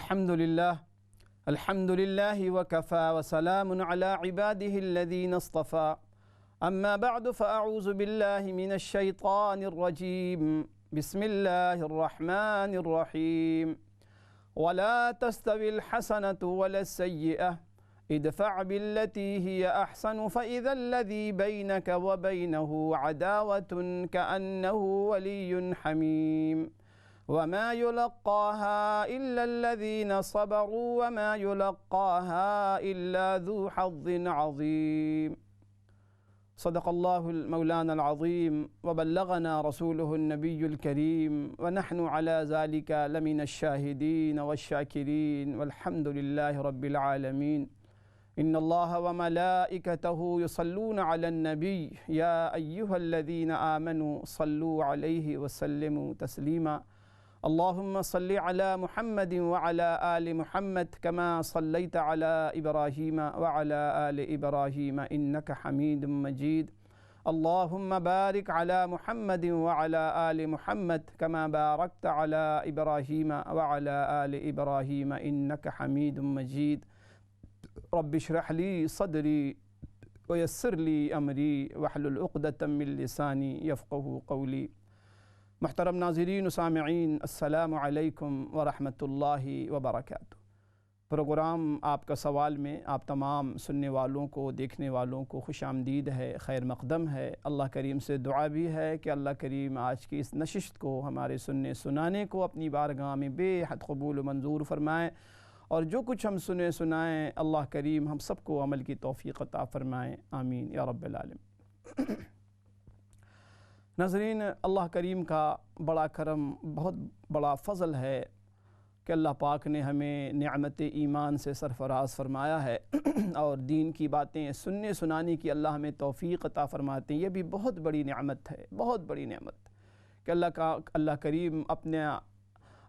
الحمد لله وكفى وسلام على عباده الذين اصطفى أما بعد فأعوذ بالله من الشيطان الرجيم بسم الله الرحمن الرحيم ولا تستوي الحسنة ولا السيئة ادفع بالتي هي أحسن فإذا الذي بينك وبينه عداوة كأنه ولي حميم وما يلقاها إلا الذين صبروا وما يلقاها إلا ذو حظ عظيم صدق الله المولانا العظيم وبلغنا رسوله النبي الكريم ونحن على ذلك لمن الشاهدين والشاكرين والحمد لله رب العالمين إن الله وملائكته يصلون على النبي يا أيها الذين آمنوا صلوا عليه وسلموا تسليما اللهم صل على محمد وعلى آل محمد كما صليت على إبراهيم وعلى آل إبراهيم إنك حميد مجيد اللهم بارك على محمد وعلى آل محمد كما باركت على إبراهيم وعلى آل إبراهيم إنك حميد مجيد رب اشرح لي صدري ويسر لي أمري واحلل عقدة من لساني يفقهوا قولي محترم ناظرین و سامعین السلام علیکم ورحمۃ اللہ وبرکاتہ۔ پروگرام آپ کا سوال میں آپ تمام سننے والوں کو دیکھنے والوں کو خوش آمدید ہے، خیر مقدم ہے۔ اللہ کریم سے دعا بھی ہے کہ اللہ کریم آج کی اس نشست کو ہمارے سننے سنانے کو اپنی بارگاہ میں بے حد قبول و منظور فرمائیں، اور جو کچھ ہم سنے سنائیں اللہ کریم ہم سب کو عمل کی توفیق عطا فرمائیں، آمین یا رب العالمین۔ ناظرین، اللہ کریم کا بڑا کرم، بہت بڑا فضل ہے کہ اللہ پاک نے ہمیں نعمت ایمان سے سرفراز فرمایا ہے اور دین کی باتیں سننے سنانے کی اللہ ہمیں توفیق عطا فرماتے ہیں۔ یہ بھی بہت بڑی نعمت ہے، بہت بڑی نعمت کہ اللہ کریم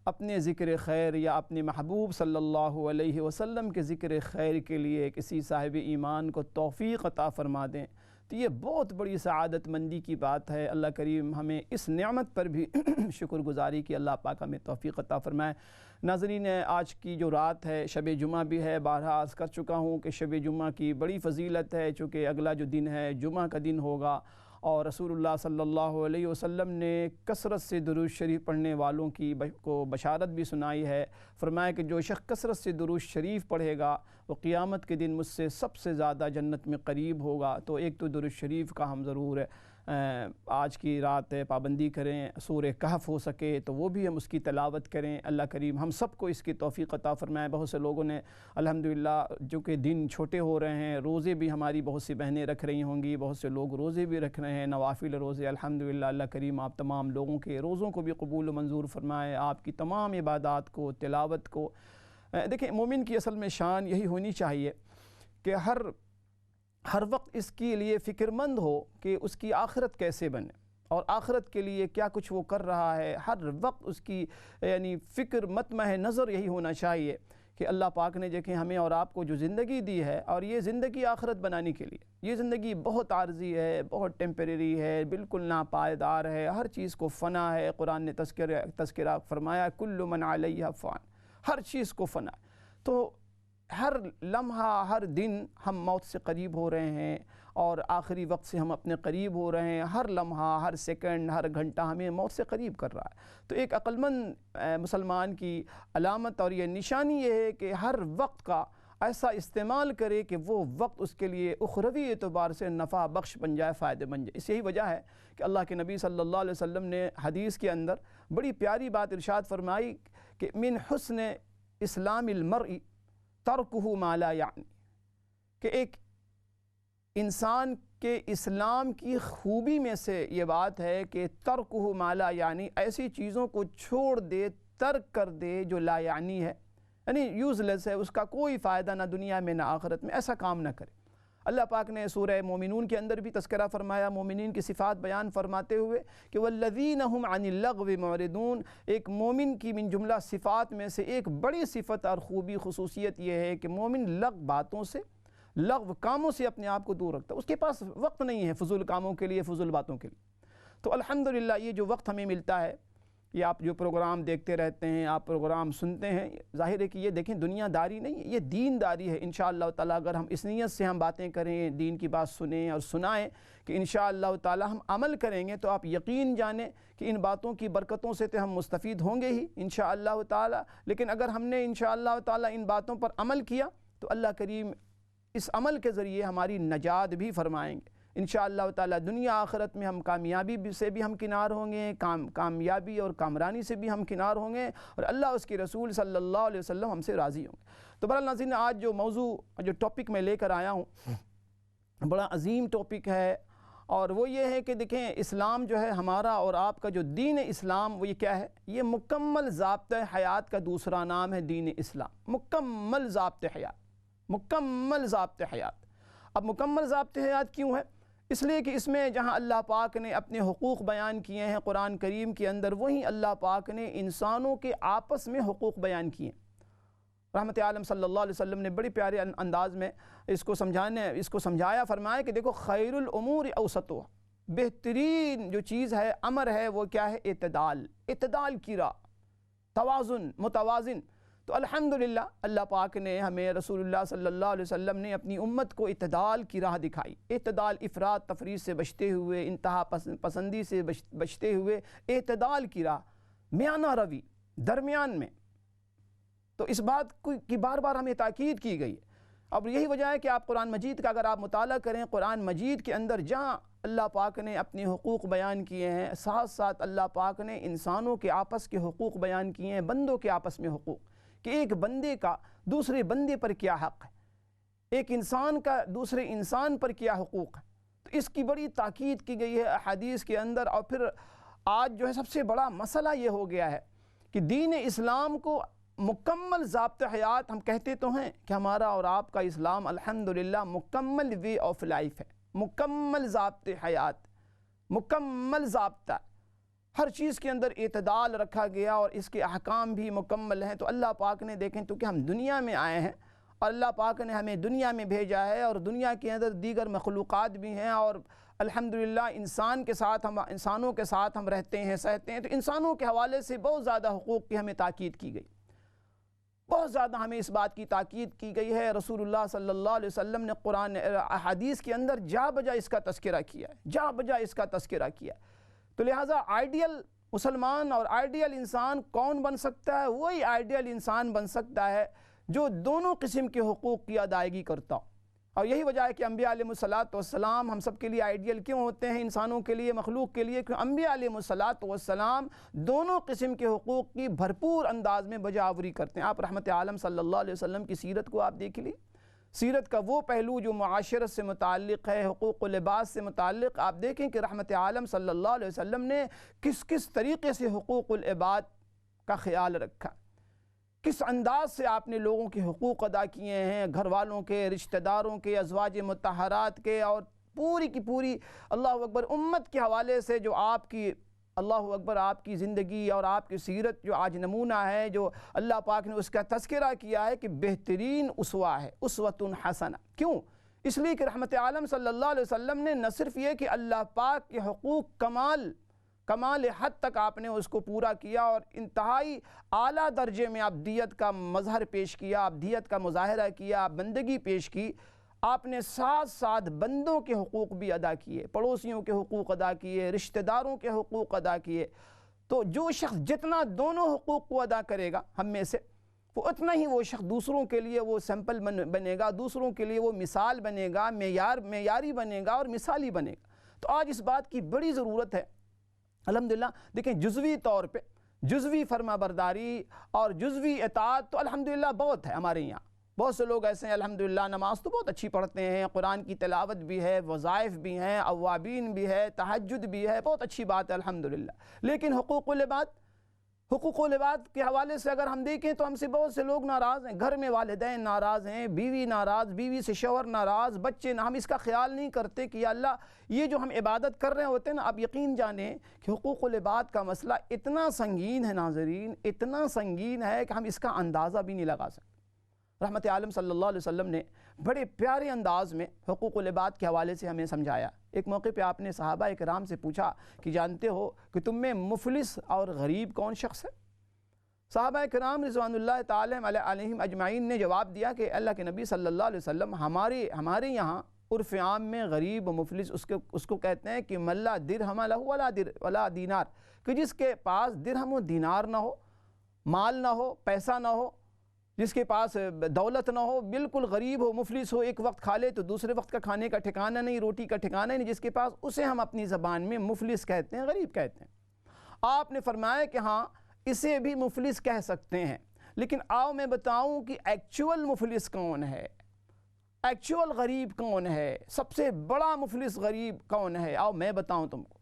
اپنے ذکر خیر یا اپنے محبوب صلی اللہ علیہ وسلم کے ذکر خیر کے لیے کسی صاحب ایمان کو توفیق عطا فرما دیں، تو یہ بہت بڑی سعادت مندی کی بات ہے۔ اللہ کریم ہمیں اس نعمت پر بھی شکر گزاری کی اللہ پاک ہمیں توفیق عطا فرمائے۔ ناظرین، آج کی جو رات ہے شب جمعہ بھی ہے، بارہا عرض کر چکا ہوں کہ شب جمعہ کی بڑی فضیلت ہے، چونکہ اگلا جو دن ہے جمعہ کا دن ہوگا، اور رسول اللہ صلی اللہ علیہ وسلم نے کثرت سے درود شریف پڑھنے والوں کو بشارت بھی سنائی ہے۔ فرمایا کہ جو شخص کثرت سے درود شریف پڑھے گا وہ قیامت کے دن مجھ سے سب سے زیادہ جنت میں قریب ہوگا۔ تو ایک تو درود شریف کا ہم ضرور آج کی رات پابندی کریں، سورہ کہف ہو سکے تو وہ بھی ہم اس کی تلاوت کریں۔ اللہ کریم ہم سب کو اس کی توفیق عطا فرمائے۔ بہت سے لوگوں نے الحمدللہ جو کہ دن چھوٹے ہو رہے ہیں، روزے بھی ہماری بہت سی بہنیں رکھ رہی ہوں گی، بہت سے لوگ روزے بھی رکھ رہے ہیں، نوافل روزے۔ الحمدللہ اللہ کریم آپ تمام لوگوں کے روزوں کو بھی قبول و منظور فرمائے، آپ کی تمام عبادات کو، تلاوت کو۔ دیکھیں، مومن کی اصل میں شان یہی ہونی چاہیے کہ ہر وقت اس کے لیے فکر مند ہو کہ اس کی آخرت کیسے بنے، اور آخرت کے لیے کیا کچھ وہ کر رہا ہے۔ ہر وقت اس کی فکر مطمع نظر یہی ہونا چاہیے کہ اللہ پاک نے دیکھیں ہمیں اور آپ کو جو زندگی دی ہے، اور یہ زندگی آخرت بنانے کے لیے، یہ زندگی بہت عارضی ہے، بہت ٹیمپریری ہے، بالکل ناپائیدار ہے، ہر چیز کو فنا ہے۔ قرآن نے تذکرہ فرمایا کل من علیہا فان، ہر چیز کو فنا۔ تو ہر لمحہ، ہر دن ہم موت سے قریب ہو رہے ہیں، اور آخری وقت سے ہم اپنے قریب ہو رہے ہیں۔ ہر لمحہ، ہر سیکنڈ، ہر گھنٹہ ہمیں موت سے قریب کر رہا ہے۔ تو ایک عقلمند مسلمان کی علامت اور یہ نشانی یہ ہے کہ ہر وقت کا ایسا استعمال کرے کہ وہ وقت اس کے لیے اخروی اعتبار سے نفع بخش بن جائے، فائدہ بن جائے۔ اس یہی وجہ ہے کہ اللہ کے نبی صلی اللہ علیہ وسلم نے حدیث کے اندر بڑی پیاری بات ارشاد فرمائی کہ من حسن اسلام المرء ترکہ ما لا یعنی، کہ ایک انسان کے اسلام کی خوبی میں سے یہ بات ہے کہ ترکہ ما لا یعنی، ایسی چیزوں کو چھوڑ دے، ترک کر دے جو لا یعنی ہے، یعنی یوز لیس ہے، اس کا کوئی فائدہ نہ دنیا میں نہ آخرت میں، ایسا کام نہ کرے۔ اللہ پاک نے سورہ مومنون کے اندر بھی تذکرہ فرمایا، مومنین کی صفات بیان فرماتے ہوئے کہ والذین هم عن اللغو معرضون، ایک مومن کی من جملہ صفات میں سے ایک بڑی صفت اور خوبی خصوصیت یہ ہے کہ مومن لغو باتوں سے، لغو کاموں سے اپنے آپ کو دور رکھتا ہے۔ اس کے پاس وقت نہیں ہے فضول کاموں کے لیے، فضول باتوں کے لیے۔ تو الحمدللہ یہ جو وقت ہمیں ملتا ہے، یہ آپ جو پروگرام دیکھتے رہتے ہیں، آپ پروگرام سنتے ہیں، ظاہر ہے کہ یہ دیکھیں دنیا داری نہیں ہے، یہ دین داری ہے۔ انشاءاللہ تعالیٰ اگر ہم اس نیت سے ہم باتیں کریں، دین کی بات سنیں اور سنائیں کہ انشاءاللہ تعالیٰ ہم عمل کریں گے، تو آپ یقین جانیں کہ ان باتوں کی برکتوں سے تو ہم مستفید ہوں گے ہی انشاءاللہ تعالیٰ۔ لیکن اگر ہم نے انشاءاللہ تعالیٰ ان باتوں پر عمل کیا تو اللہ کریم اس عمل کے ذریعے ہماری نجات بھی فرمائیں گے انشاءاللہ تعالیٰ۔ دنیا آخرت میں ہم کامیابی سے بھی ہم کنار ہوں گے، کامیابی اور کامرانی سے بھی ہم کنار ہوں گے، اور اللہ اس کے رسول صلی اللہ علیہ وسلم ہم سے راضی ہوں گے۔ تو بہرحال ناظرین، آج جو موضوع جو ٹاپک میں لے کر آیا ہوں بڑا عظیم ٹاپک ہے، اور وہ یہ ہے کہ دیکھیں اسلام جو ہے ہمارا اور آپ کا جو دین اسلام، وہ یہ کیا ہے؟ یہ مکمل ضابطۂ حیات کا دوسرا نام ہے دین اسلام۔ مکمل ضابطۂ حیات، مکمل ضابطۂ حیات۔ اب مکمل ضابطۂ حیات کیوں ہے؟ اس لیے کہ اس میں جہاں اللہ پاک نے اپنے حقوق بیان کیے ہیں قرآن کریم کے اندر، وہیں اللہ پاک نے انسانوں کے آپس میں حقوق بیان کیے ہیں۔ رحمت عالم صلی اللہ علیہ وسلم نے بڑی پیارے انداز میں اس کو سمجھایا، فرمایا کہ دیکھو خیر الامور اوسطها، بہترین جو چیز ہے، امر ہے، وہ کیا ہے؟ اعتدال کی راہ، توازن، متوازن۔ تو الحمدللہ اللہ پاک نے ہمیں، رسول اللہ صلی اللہ علیہ وسلم نے اپنی امت کو اعتدال کی راہ دکھائی۔ اعتدال، افراط تفریط سے بچتے ہوئے، انتہا پسندی سے بچتے ہوئے اعتدال کی راہ، میانہ روی، درمیان میں۔ تو اس بات کی بار بار ہمیں تاکید کی گئی ہے۔ اب یہی وجہ ہے کہ آپ قرآن مجید کا اگر آپ مطالعہ کریں، قرآن مجید کے اندر جہاں اللہ پاک نے اپنے حقوق بیان کیے ہیں، ساتھ ساتھ اللہ پاک نے انسانوں کے آپس کے حقوق بیان کیے ہیں، بندوں کے آپس میں حقوق، کہ ایک بندے کا دوسرے بندے پر کیا حق ہے، ایک انسان کا دوسرے انسان پر کیا حقوق ہے۔ تو اس کی بڑی تاکید کی گئی ہے احادیث کے اندر۔ اور پھر آج جو ہے سب سے بڑا مسئلہ یہ ہو گیا ہے کہ دین اسلام کو مکمل ضابطۂ حیات، ہم کہتے تو ہیں کہ ہمارا اور آپ کا اسلام الحمدللہ مکمل وے آف لائف ہے، مکمل ضابطۂ حیات، مکمل ضابطہ، ہر چیز کے اندر اعتدال رکھا گیا، اور اس کے احکام بھی مکمل ہیں۔ تو اللہ پاک نے دیکھیں تو کہ ہم دنیا میں آئے ہیں، اور اللہ پاک نے ہمیں دنیا میں بھیجا ہے، اور دنیا کے اندر دیگر مخلوقات بھی ہیں، اور الحمدللہ انسانوں کے ساتھ ہم رہتے ہیں، سہتے ہیں۔ تو انسانوں کے حوالے سے بہت زیادہ حقوق کی ہمیں تاکید کی گئی، بہت زیادہ ہمیں اس بات کی تاکید کی گئی ہے۔ رسول اللہ صلی اللہ علیہ وسلم نے قرآن احادیث کے اندر جا بجا اس کا تذکرہ کیا ہے، جا بجا اس کا تذکرہ کیا ہے۔ تو لہٰذا آئیڈیل مسلمان اور آئیڈیل انسان کون بن سکتا ہے؟ وہی آئیڈیل انسان بن سکتا ہے جو دونوں قسم کے حقوق کی ادائیگی کرتا ہو۔ اور یہی وجہ ہے کہ انبیاء علیہ السلام ہم سب کے لیے آئیڈیل کیوں ہوتے ہیں، انسانوں کے لیے، مخلوق کے لیے؟ کہ انبیاء علیہ السلام دونوں قسم کے حقوق کی بھرپور انداز میں بجاوری کرتے ہیں۔ آپ رحمت عالم صلی اللہ علیہ وسلم کی سیرت کو آپ دیکھ لیجیے، سیرت کا وہ پہلو جو معاشرت سے متعلق ہے، حقوق و لباس سے متعلق، آپ دیکھیں کہ رحمت عالم صلی اللہ علیہ وسلم نے کس طریقے سے حقوق العباد کا خیال رکھا، کس انداز سے آپ نے لوگوں کے حقوق ادا کیے ہیں، گھر والوں کے، رشتہ داروں کے، ازواج مطہرات کے، اور پوری کی پوری اللہ اکبر امت کے حوالے سے جو آپ کی اللہ اکبر آپ کی زندگی اور آپ کی سیرت جو آج نمونہ ہے، جو اللہ پاک نے اس کا تذکرہ کیا ہے کہ بہترین اسوہ ہے، اسوۃ حسنہ۔ کیوں؟ اس لیے کہ رحمت عالم صلی اللہ علیہ وسلم نے نہ صرف یہ کہ اللہ پاک کے حقوق کمال حد تک آپ نے اس کو پورا کیا، اور انتہائی اعلیٰ درجے میں آپ دیت کا مظہر پیش کیا، آپ دیت کا مظاہرہ کیا، آپ بندگی پیش کی، آپ نے ساتھ ساتھ بندوں کے حقوق بھی ادا کیے، پڑوسیوں کے حقوق ادا کیے، رشتہ داروں کے حقوق ادا کیے۔ تو جو شخص جتنا دونوں حقوق کو ادا کرے گا ہم میں سے، وہ اتنا ہی وہ شخص دوسروں کے لیے وہ سیمپل بنے گا، دوسروں کے لیے وہ مثال بنے گا، معیاری بنے گا اور مثالی بنے گا۔ تو آج اس بات کی بڑی ضرورت ہے الحمدللہ۔ دیکھیں جزوی طور پہ جزوی فرما برداری اور جزوی اطاعت تو الحمدللہ بہت ہے ہمارے یہاں، بہت سے لوگ ایسے ہیں الحمدللہ نماز تو بہت اچھی پڑھتے ہیں، قرآن کی تلاوت بھی ہے، وظائف بھی ہیں، اوابین بھی ہے، تہجد بھی ہے، بہت اچھی بات ہے الحمدللہ۔ لیکن حقوق العباد کے حوالے سے اگر ہم دیکھیں تو ہم سے بہت سے لوگ ناراض ہیں، گھر میں والدین ناراض ہیں، بیوی ناراض، بیوی سے شوہر ناراض، بچے ہم اس کا خیال نہیں کرتے کہ یا اللہ یہ جو ہم عبادت کر رہے ہوتے ہیں نا، آپ یقین جانیں کہ حقوق العباد کا مسئلہ اتنا سنگین ہے ناظرین، اتنا سنگین ہے کہ ہم اس کا اندازہ بھی نہیں لگا سکتے۔ رحمت عالم صلی اللہ علیہ وسلم نے بڑے پیارے انداز میں حقوق العباد کے حوالے سے ہمیں سمجھایا۔ ایک موقع پہ آپ نے صحابہ کرام سے پوچھا کہ جانتے ہو کہ تم میں مفلس اور غریب کون شخص ہے؟ صحابہ کرام رضوان اللہ تعالی علیہم اجمعین نے جواب دیا کہ اللہ کے نبی صلی اللہ علیہ وسلم ہمارے یہاں عرف عام میں غریب و مفلس اس کو کہتے ہیں کہ من لا درہم لہ ولا دینار، کہ جس کے پاس درہم و دینار نہ ہو، مال نہ ہو، پیسہ نہ ہو، جس کے پاس دولت نہ ہو، بالکل غریب ہو، مفلس ہو، ایک وقت کھا لے تو دوسرے وقت کا کھانے کا ٹھکانہ نہیں، روٹی کا ٹھکانہ نہیں، جس کے پاس، اسے ہم اپنی زبان میں مفلس کہتے ہیں، غریب کہتے ہیں۔ آپ نے فرمایا کہ ہاں اسے بھی مفلس کہہ سکتے ہیں، لیکن آؤ میں بتاؤں کہ ایکچول مفلس کون ہے، ایکچول غریب کون ہے، سب سے بڑا مفلس غریب کون ہے، آؤ میں بتاؤں تم کو۔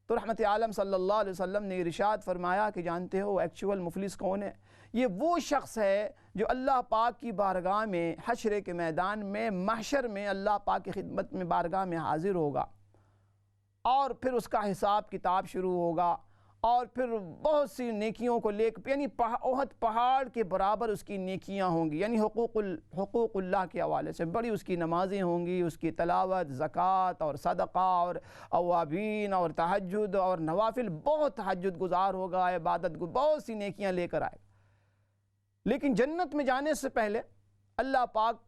تو رحمت عالم صلی اللہ علیہ وسلم نے ارشاد فرمایا کہ جانتے ہو ایکچول مفلس کون ہے؟ یہ وہ شخص ہے جو اللہ پاک کی بارگاہ میں، حشر کے میدان میں، محشر میں اللہ پاک کی خدمت میں، بارگاہ میں حاضر ہوگا، اور پھر اس کا حساب کتاب شروع ہوگا، اور پھر بہت سی نیکیوں کو لے کر، یعنی احد پہاڑ کے برابر اس کی نیکیاں ہوں گی، یعنی حقوق اللہ کے حوالے سے بڑی اس کی نمازیں ہوں گی، اس کی تلاوت، زکوٰۃ اور صدقہ اور اوابین اور تہجد اور نوافل، بہت تہجد گزار ہوگا، عبادت بہت سی نیکیاں لے کر آئے۔ لیکن جنت میں جانے سے پہلے اللہ پاک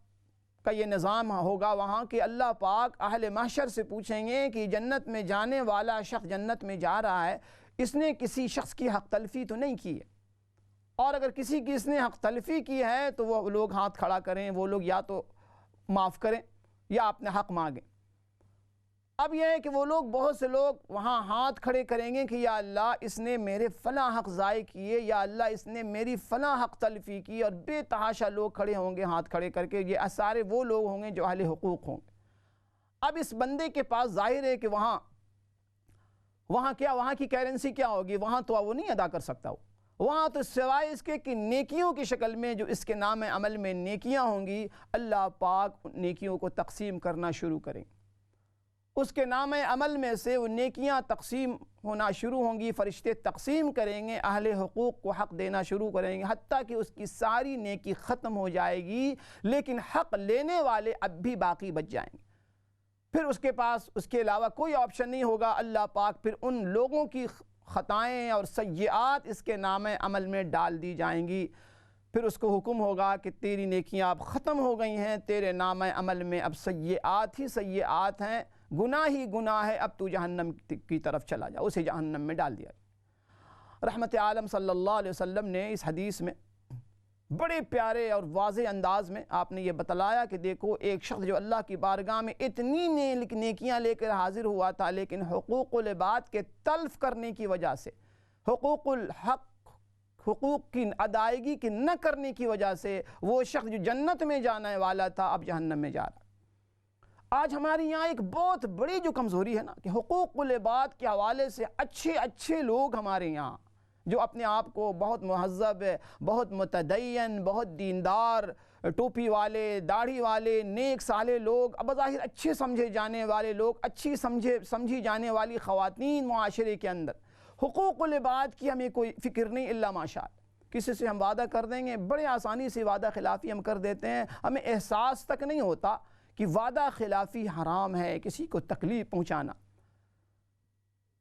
کا یہ نظام ہوگا وہاں کہ اللہ پاک اہل محشر سے پوچھیں گے کہ جنت میں جانے والا شخص جنت میں جا رہا ہے، اس نے کسی شخص کی حق تلفی تو نہیں کی ہے، اور اگر کسی کی اس نے حق تلفی کی ہے تو وہ لوگ ہاتھ کھڑا کریں، وہ لوگ یا تو معاف کریں یا اپنے حق مانگیں۔ اب یہ ہے کہ وہ لوگ، بہت سے لوگ وہاں ہاتھ کھڑے کریں گے کہ یا اللہ اس نے میرے فلاں حق ضائع کیے، یا اللہ اس نے میری فلاں حق تلفی کی، اور بے تحاشا لوگ کھڑے ہوں گے ہاتھ کھڑے کر کے، یہ سارے وہ لوگ ہوں گے جو اہل حقوق ہوں گے۔ اب اس بندے کے پاس ظاہر ہے کہ وہاں کی کرنسی کیا ہوگی، وہاں تو وہ نہیں ادا کر سکتا، وہاں تو سوائے اس کے کہ نیکیوں کی شکل میں جو اس کے نام عمل میں نیکیاں ہوں گی، اللہ پاک نیکیوں کو تقسیم کرنا شروع کریں، اس کے نام عمل میں سے وہ نیکیاں تقسیم ہونا شروع ہوں گی، فرشتے تقسیم کریں گے، اہل حقوق کو حق دینا شروع کریں گے، حتیٰ کہ اس کی ساری نیکی ختم ہو جائے گی، لیکن حق لینے والے اب بھی باقی بچ جائیں گے۔ پھر اس کے پاس اس کے علاوہ کوئی آپشن نہیں ہوگا، اللہ پاک پھر ان لوگوں کی خطائیں اور سیئات اس کے نام عمل میں ڈال دی جائیں گی، پھر اس کو حکم ہوگا کہ تیری نیکیاں اب ختم ہو گئی ہیں، تیرے نام عمل میں اب سیئات ہی سیئات ہیں، گناہ ہی گناہ ہے، اب تو جہنم کی طرف چلا جا، اسے جہنم میں ڈال دیا۔ رحمت عالم صلی اللہ علیہ وسلم نے اس حدیث میں بڑے پیارے اور واضح انداز میں آپ نے یہ بتلایا کہ دیکھو ایک شخص جو اللہ کی بارگاہ میں اتنی نیکیاں لے کر حاضر ہوا تھا، لیکن حقوق العباد کے تلف کرنے کی وجہ سے، حقوق کی ادائیگی کی نہ کرنے کی وجہ سے، وہ شخص جو جنت میں جانے والا تھا اب جہنم میں جا رہا۔ آج ہمارے یہاں ایک بہت بڑی جو کمزوری ہے نا کہ حقوق العباد کے حوالے سے اچھے لوگ ہمارے یہاں جو اپنے آپ کو بہت مہذب، بہت متدین، بہت دیندار، ٹوپی والے، داڑھی والے، نیک صالح لوگ، بظاہر اچھے سمجھے جانے والے لوگ، اچھی سمجھی جانے والی خواتین معاشرے کے اندر، حقوق العباد کی ہمیں کوئی فکر نہیں الا ماشاءاللہ۔ کسی سے ہم وعدہ کر دیں گے، بڑے آسانی سے وعدہ خلافی ہم کر دیتے ہیں، ہمیں احساس تک نہیں ہوتا کہ وعدہ خلافی حرام ہے، کسی کو تکلیف پہنچانا۔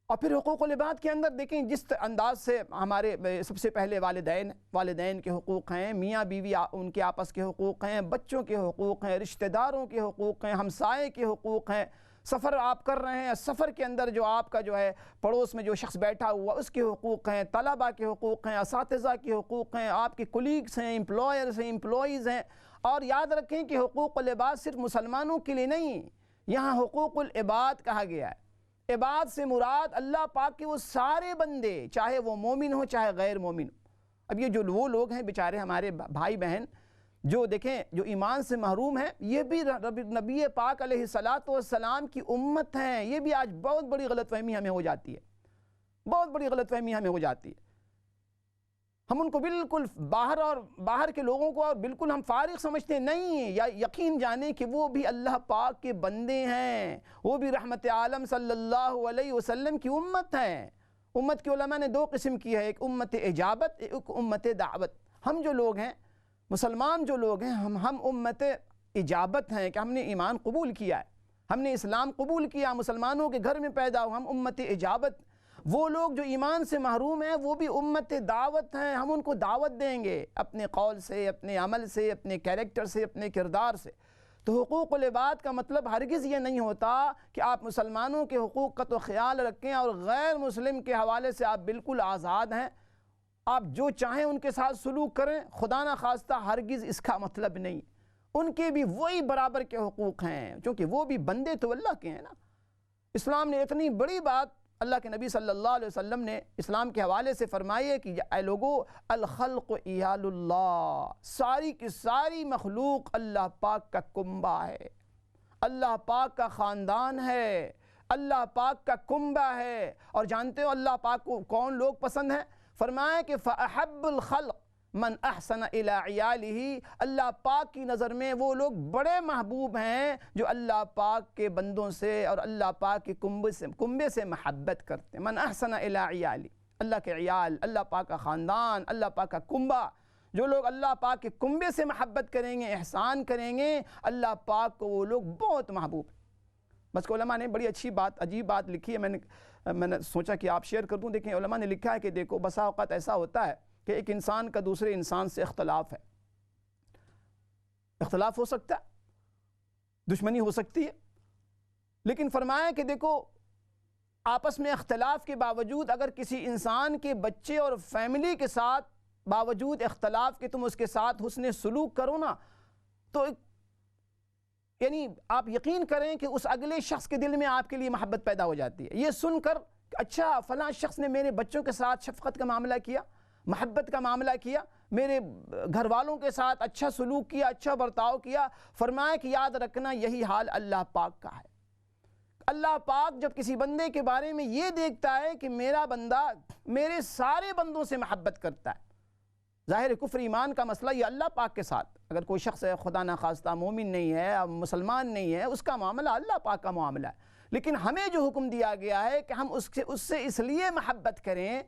اور پھر حقوق العباد کے اندر دیکھیں جس انداز سے ہمارے سب سے پہلے والدین کے حقوق ہیں، میاں بیوی ان کے آپس کے حقوق ہیں، بچوں کے حقوق ہیں، رشتہ داروں کے حقوق ہیں، ہمسائے کے حقوق ہیں، سفر آپ کر رہے ہیں، سفر کے اندر جو آپ کا جو ہے پڑوس میں جو شخص بیٹھا ہوا اس کے حقوق ہیں، طلباء کے حقوق ہیں، اساتذہ کے حقوق ہیں، آپ کے کولیگز ہیں، امپلائرز ہیں، امپلائیز ہیں۔ اور یاد رکھیں کہ حقوق العباد صرف مسلمانوں کے لیے نہیں، یہاں حقوق العباد کہا گیا ہے۔ عباد سے مراد اللہ پاک کے وہ سارے بندے، چاہے وہ مومن ہو چاہے غیر مومن ہو۔ اب یہ جو وہ لوگ ہیں بیچارے ہمارے بھائی بہن جو دیکھیں جو ایمان سے محروم ہیں، یہ بھی نبی پاک علیہ السلام کی امت ہیں، یہ بھی آج بہت بڑی غلط فہمی ہمیں ہو جاتی ہے، بہت بڑی غلط فہمی ہمیں ہو جاتی ہے۔ ہم ان کو بالکل باہر کے لوگوں کو اور بالکل ہم فارغ سمجھتے نہیں، یا یقین جانے کہ وہ بھی اللہ پاک کے بندے ہیں، وہ بھی رحمت عالم صلی اللہ علیہ وسلم کی امت ہیں۔ امت کے علماء نے دو قسم کی ہے، ایک امت اجابت، ایک امت دعوت۔ ہم جو لوگ ہیں، مسلمان جو لوگ ہیں، ہم امت اجابت ہیں کہ ہم نے ایمان قبول کیا ہے، ہم نے اسلام قبول کیا، مسلمانوں کے گھر میں پیدا ہو، ہم امت اجابت۔ وہ لوگ جو ایمان سے محروم ہیں وہ بھی امت دعوت ہیں، ہم ان کو دعوت دیں گے اپنے قول سے، اپنے عمل سے، اپنے کیریکٹر سے، اپنے کردار سے۔ تو حقوق العباد کا مطلب ہرگز یہ نہیں ہوتا کہ آپ مسلمانوں کے حقوق کا تو خیال رکھیں اور غیر مسلم کے حوالے سے آپ بالکل آزاد ہیں، آپ جو چاہیں ان کے ساتھ سلوک کریں، خدا نہ خواستہ ہرگز اس کا مطلب نہیں۔ ان کے بھی وہی برابر کے حقوق ہیں، چونکہ وہ بھی بندے تو اللہ کے ہیں نا۔ اسلام نے اتنی بڑی بات اللہ کے نبی صلی اللہ علیہ وسلم نے اسلام کے حوالے سے فرمائی ہے کہ اے لوگو، الخلق عیال اللہ، ساری کی ساری مخلوق اللہ پاک کا کنبہ ہے، اللہ پاک کا خاندان ہے، اللہ پاک کا کنبہ ہے۔ اور جانتے ہو اللہ پاک کو کون لوگ پسند ہیں؟ فرمایا کہ فَأَحَبُّ الْخَلْقِ من احسن الی عیالہ، اللہ پاک کی نظر میں وہ لوگ بڑے محبوب ہیں جو اللہ پاک کے بندوں سے اور اللہ پاک کے کنبے سے محبت کرتے ہیں۔ من احسن الی عیالہ، اللہ کے عیال، اللہ پاک کا خاندان، اللہ پاک کا کنبہ، جو لوگ اللہ پاک کے کنبے سے محبت کریں گے، احسان کریں گے، اللہ پاک کو وہ لوگ بہت محبوب ہیں۔ بس کہ علماء نے بڑی اچھی بات، عجیب بات لکھی ہے، میں نے سوچا کہ آپ شیئر کر دوں۔ دیکھیں علماء نے لکھا ہے کہ دیکھو بسا اوقات ایسا ہوتا ہے کہ ایک انسان کا دوسرے انسان سے اختلاف ہے، اختلاف ہو سکتا ہے، دشمنی ہو سکتی ہے، لیکن فرمایا کہ دیکھو آپس میں اختلاف کے باوجود اگر کسی انسان کے بچے اور فیملی کے ساتھ باوجود اختلاف کے تم اس کے ساتھ حسن سلوک کرو نا، تو یعنی آپ یقین کریں کہ اس اگلے شخص کے دل میں آپ کے لیے محبت پیدا ہو جاتی ہے۔ یہ سن کر اچھا فلاں شخص نے میرے بچوں کے ساتھ شفقت کا معاملہ کیا، محبت کا معاملہ کیا، میرے گھر والوں کے ساتھ اچھا سلوک کیا، اچھا برتاؤ کیا۔ فرمایا کہ یاد رکھنا یہی حال اللہ پاک کا ہے۔ اللہ پاک جب کسی بندے کے بارے میں یہ دیکھتا ہے کہ میرا بندہ میرے سارے بندوں سے محبت کرتا ہے، ظاہر کفر ایمان کا مسئلہ یہ اللہ پاک کے ساتھ، اگر کوئی شخص خدا نخواستہ مومن نہیں ہے، مسلمان نہیں ہے، اس کا معاملہ اللہ پاک کا معاملہ ہے، لیکن ہمیں جو حکم دیا گیا ہے کہ ہم اس سے اس لیے محبت کریں،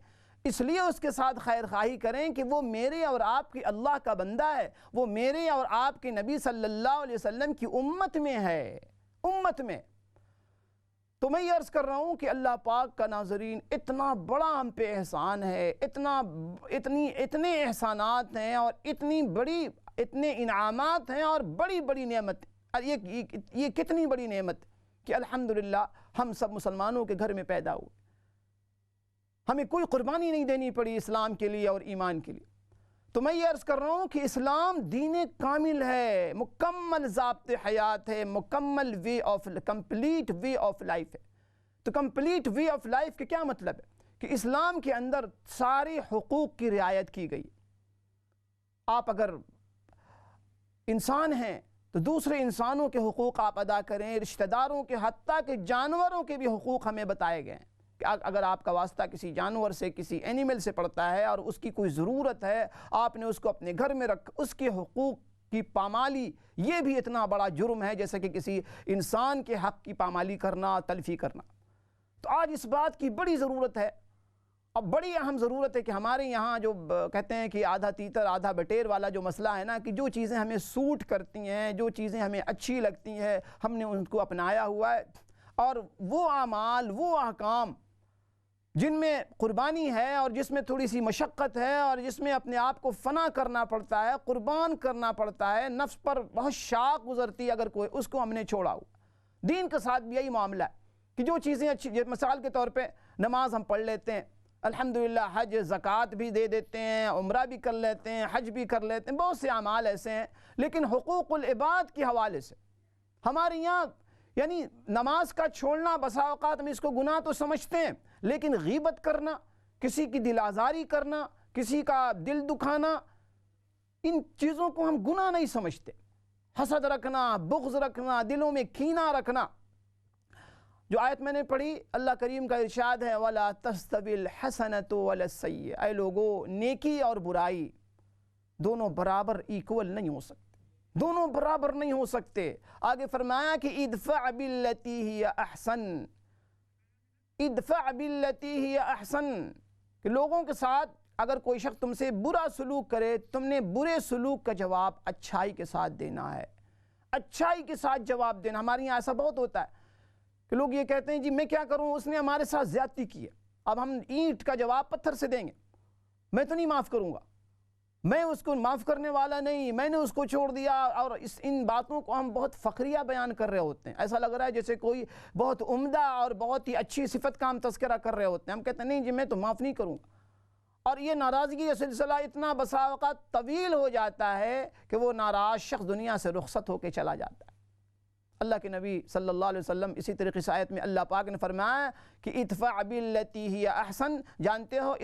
اس لیے اس کے ساتھ خیر خواہی کریں کہ وہ میرے اور آپ کی اللہ کا بندہ ہے، وہ میرے اور آپ کے نبی صلی اللہ علیہ وسلم کی امت میں ہے، امت میں۔ تو میں یہ عرض کر رہا ہوں کہ اللہ پاک کا ناظرین اتنا بڑا ہم پہ احسان ہے، اتنے احسانات ہیں اور اتنے انعامات ہیں اور بڑی بڑی نعمت، یہ کتنی بڑی نعمت کہ الحمدللہ ہم سب مسلمانوں کے گھر میں پیدا ہوئے، ہمیں کوئی قربانی نہیں دینی پڑی اسلام کے لیے اور ایمان کے لیے۔ تو میں یہ عرض کر رہا ہوں کہ اسلام دین کامل ہے، مکمل ضابط حیات ہے، مکمل کمپلیٹ وے آف لائف ہے۔ تو کمپلیٹ وے آف لائف کا کیا مطلب ہے؟ کہ اسلام کے اندر سارے حقوق کی رعایت کی گئی۔ آپ اگر انسان ہیں تو دوسرے انسانوں کے حقوق آپ ادا کریں، رشتہ داروں کے، حتیٰ کہ جانوروں کے بھی حقوق ہمیں بتائے گئے ہیں کہ اگر آپ کا واسطہ کسی جانور سے، کسی اینیمل سے پڑتا ہے اور اس کی کوئی ضرورت ہے، آپ نے اس کو اپنے گھر میں رکھ، اس کے حقوق کی پامالی، یہ بھی اتنا بڑا جرم ہے جیسے کہ کسی انسان کے حق کی پامالی کرنا، تلفی کرنا۔ تو آج اس بات کی بڑی ضرورت ہے، اب بڑی اہم ضرورت ہے کہ ہمارے یہاں جو کہتے ہیں کہ آدھا تیتر آدھا بٹیر والا جو مسئلہ ہے نا، کہ جو چیزیں ہمیں سوٹ کرتی ہیں، جو چیزیں ہمیں اچھی لگتی ہیں، ہم نے ان کو اپنایا ہوا ہے، اور وہ اعمال، وہ احکام جن میں قربانی ہے اور جس میں تھوڑی سی مشقت ہے اور جس میں اپنے آپ کو فنا کرنا پڑتا ہے، قربان کرنا پڑتا ہے، نفس پر بہت شاق گزرتی ہے اگر کوئی، اس کو ہم نے چھوڑا ہوا۔ دین کے ساتھ بھی یہی معاملہ ہے کہ جو چیزیں اچھی، مثال کے طور پہ نماز ہم پڑھ لیتے ہیں، الحمدللہ حج زکوٰۃ بھی دے دیتے ہیں، عمرہ بھی کر لیتے ہیں، حج بھی کر لیتے ہیں، بہت سے اعمال ایسے ہیں، لیکن حقوق العباد کے حوالے سے ہمارے یہاں یعنی نماز کا چھوڑنا بسا اوقات ہم اس کو گناہ تو سمجھتے ہیں، لیکن غیبت کرنا، کسی کی دل آزاری کرنا، کسی کا دل دکھانا، ان چیزوں کو ہم گناہ نہیں سمجھتے۔ حسد رکھنا، بغض رکھنا، دلوں میں کینہ رکھنا، جو آیت میں نے پڑھی اللہ کریم کا ارشاد ہے وَلَا تَسْتَوِي الْحَسَنَةُ وَلَا السَّيِّئَةُ، اے لوگو نیکی اور برائی دونوں برابر ایکول نہیں ہو سکتے، دونوں برابر نہیں ہو سکتے۔ آگے فرمایا کہ ادفع باللتی ہی احسن، ادفع باللتی ہی احسن، کہ لوگوں کے ساتھ اگر کوئی شخص تم سے برا سلوک کرے، تم نے برے سلوک کا جواب اچھائی کے ساتھ دینا ہے، اچھائی کے ساتھ جواب دینا. ہمارے یہاں ایسا بہت ہوتا ہے کہ لوگ یہ کہتے ہیں جی میں کیا کروں، اس نے ہمارے ساتھ زیادتی کی ہے، اب ہم اینٹ کا جواب پتھر سے دیں گے، میں تو نہیں معاف کروں گا، میں اس کو معاف کرنے والا نہیں، میں نے اس کو چھوڑ دیا. اور ان باتوں کو ہم بہت فخریہ بیان کر رہے ہوتے ہیں، ایسا لگ رہا ہے جیسے کوئی بہت عمدہ اور بہت ہی اچھی صفت کا ہم تذکرہ کر رہے ہوتے ہیں. ہم کہتے ہیں نہیں جی میں تو معاف نہیں کروں گا. اور یہ ناراضگی کا سلسلہ اتنا بسا اوقات طویل ہو جاتا ہے کہ وہ ناراض شخص دنیا سے رخصت ہو کے چلا جاتا ہے. اللہ کے نبی صلی اللہ علیہ وسلم اسی طریقے سے آیت میں اللہ پاک نے فرمایا کہ ادفع باللتی ہی احسن. جانتے ہو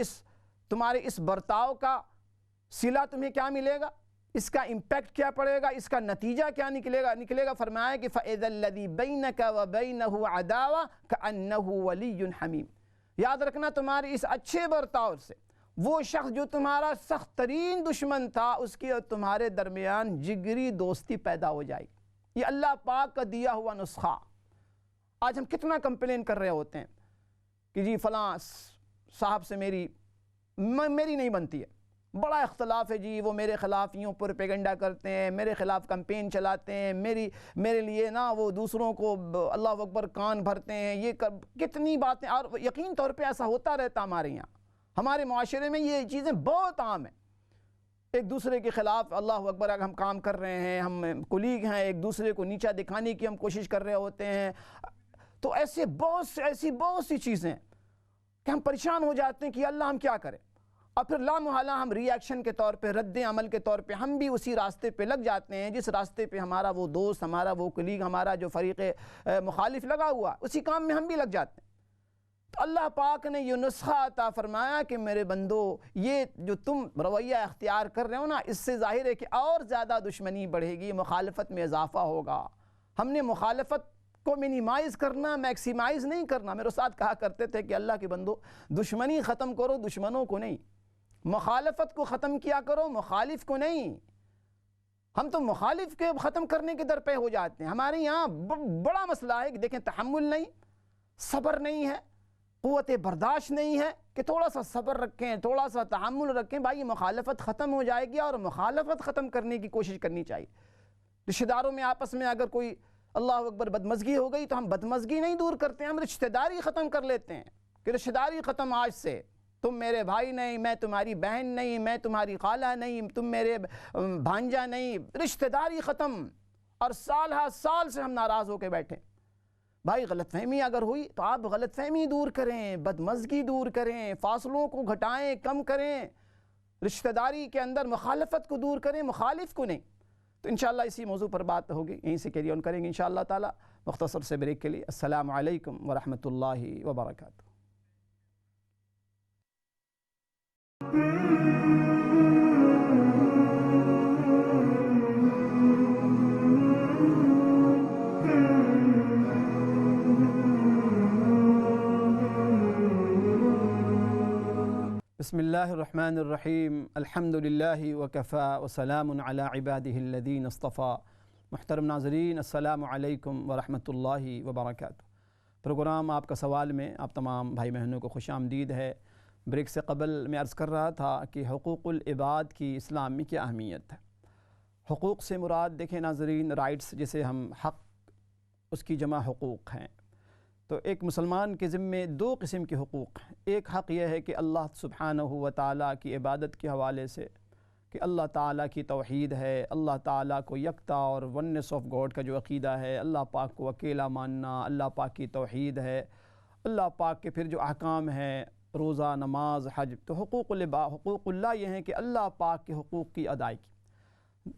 تمہارے اس برتاؤ کا صلہ تمہیں کیا ملے گا، اس کا امپیکٹ کیا پڑے گا، اس کا نتیجہ کیا نکلے گا. فرمایا کہ فَإِذَا الَّذِي بَيْنَكَ وَبَيْنَهُ عَدَاوَةٌ كَأَنَّهُ وَلِيٌّ حَمِيمٌ. یاد رکھنا تمہارے اس اچھے برتاؤ سے وہ شخص جو تمہارا سخت ترین دشمن تھا اس کی اور تمہارے درمیان جگری دوستی پیدا ہو جائے گی. یہ اللہ پاک کا دیا ہوا نسخہ. آج ہم کتنا کمپلین کر رہے ہوتے ہیں کہ جی فلاں صاحب سے میری نہیں بنتی ہے، بڑا اختلاف ہے جی، وہ میرے خلاف یوں پروپیگنڈا کرتے ہیں، میرے خلاف کمپین چلاتے ہیں، میرے لیے نا وہ دوسروں کو اللہ اکبر کان بھرتے ہیں، یہ کتنی باتیں. اور یقین طور پہ ایسا ہوتا رہتا ہمارے یہاں، ہمارے معاشرے میں یہ چیزیں بہت عام ہیں. ایک دوسرے کے خلاف اللہ اکبر اگر ہم کام کر رہے ہیں، ہم کولیگ ہیں، ایک دوسرے کو نیچا دکھانے کی ہم کوشش کر رہے ہوتے ہیں. تو ایسی بہت سی چیزیں کہ ہم پریشان ہو جاتے ہیں کہ اللہ ہم کیا کریں. اور پھر لامحالہ ہم ری ایکشن کے طور پہ، رد عمل کے طور پہ ہم بھی اسی راستے پہ لگ جاتے ہیں جس راستے پہ ہمارا وہ دوست، ہمارا وہ کولیگ، ہمارا جو فریق مخالف لگا ہوا، اسی کام میں ہم بھی لگ جاتے ہیں. تو اللہ پاک نے یہ نسخہ عطا فرمایا کہ میرے بندو یہ جو تم رویہ اختیار کر رہے ہو نا، اس سے ظاہر ہے کہ اور زیادہ دشمنی بڑھے گی، مخالفت میں اضافہ ہوگا. ہم نے مخالفت کو منیمائز کرنا، میکسیمائز نہیں کرنا. میرے استاد کہا کرتے تھے کہ اللہ کے بندو دشمنی ختم کرو، دشمنوں کو نہیں. مخالفت کو ختم کیا کرو، مخالف کو نہیں. ہم تو مخالف کے ختم کرنے کے در پہ ہو جاتے ہیں. ہمارے یہاں بڑا مسئلہ ہے کہ دیکھیں تحمل نہیں، صبر نہیں ہے، قوت برداشت نہیں ہے کہ تھوڑا سا صبر رکھیں، تھوڑا سا تحمل رکھیں. بھائی مخالفت ختم ہو جائے گی اور مخالفت ختم کرنے کی کوشش کرنی چاہیے. رشتہ داروں میں آپس میں اگر کوئی اللہ اکبر بدمزگی ہو گئی تو ہم بدمزگی نہیں دور کرتے ہیں، ہم رشتہ داری ختم کر لیتے ہیں کہ رشتہ داری ختم آج سے. تم میرے بھائی نہیں، میں تمہاری بہن نہیں، میں تمہاری خالہ نہیں، تم میرے بھانجا نہیں. رشتہ داری ختم. اور سال ہا سال سے ہم ناراض ہو کے بیٹھے. بھائی غلط فہمی اگر ہوئی تو آپ غلط فہمی دور کریں، بدمزگی دور کریں، فاصلوں کو گھٹائیں، کم کریں، رشتہ داری کے اندر مخالفت کو دور کریں، مخالف کو نہیں. تو انشاءاللہ اسی موضوع پر بات ہوگی، یہیں سے کیری آن کریں گے انشاءاللہ تعالی. مختصر سے بریک کے لیے السلام علیکم ورحمۃ اللہ وبرکاتہ. بسم اللہ الرحمن الرحیم. الحمد للہ وکفا وسلام علی عبادہ الذین اصطفیٰ. محترم ناظرین السلام علیکم ورحمۃ اللہ وبرکاتہ. پروگرام آپ کا سوال میں آپ تمام بھائی بہنوں کو خوش آمدید ہے. بریک سے قبل میں عرض کر رہا تھا کہ حقوق العباد کی اسلام میں کیا اہمیت ہے. حقوق سے مراد دیکھیں ناظرین رائٹس جسے ہم حق، اس کی جمع حقوق ہیں. تو ایک مسلمان کے ذمے دو قسم کے حقوق ہیں. ایک حق یہ ہے کہ اللہ سبحانہ و تعالیٰ کی عبادت کے حوالے سے کہ اللہ تعالیٰ کی توحید ہے، اللہ تعالیٰ کو یکتا اور ونس آف گاڈ کا جو عقیدہ ہے، اللہ پاک کو اکیلا ماننا، اللہ پاک کی توحید ہے، اللہ پاک کے پھر جو احکام ہیں روزہ، نماز، حج. تو حقوق اللہ یہ ہیں کہ اللہ پاک کے حقوق کی ادائیگی.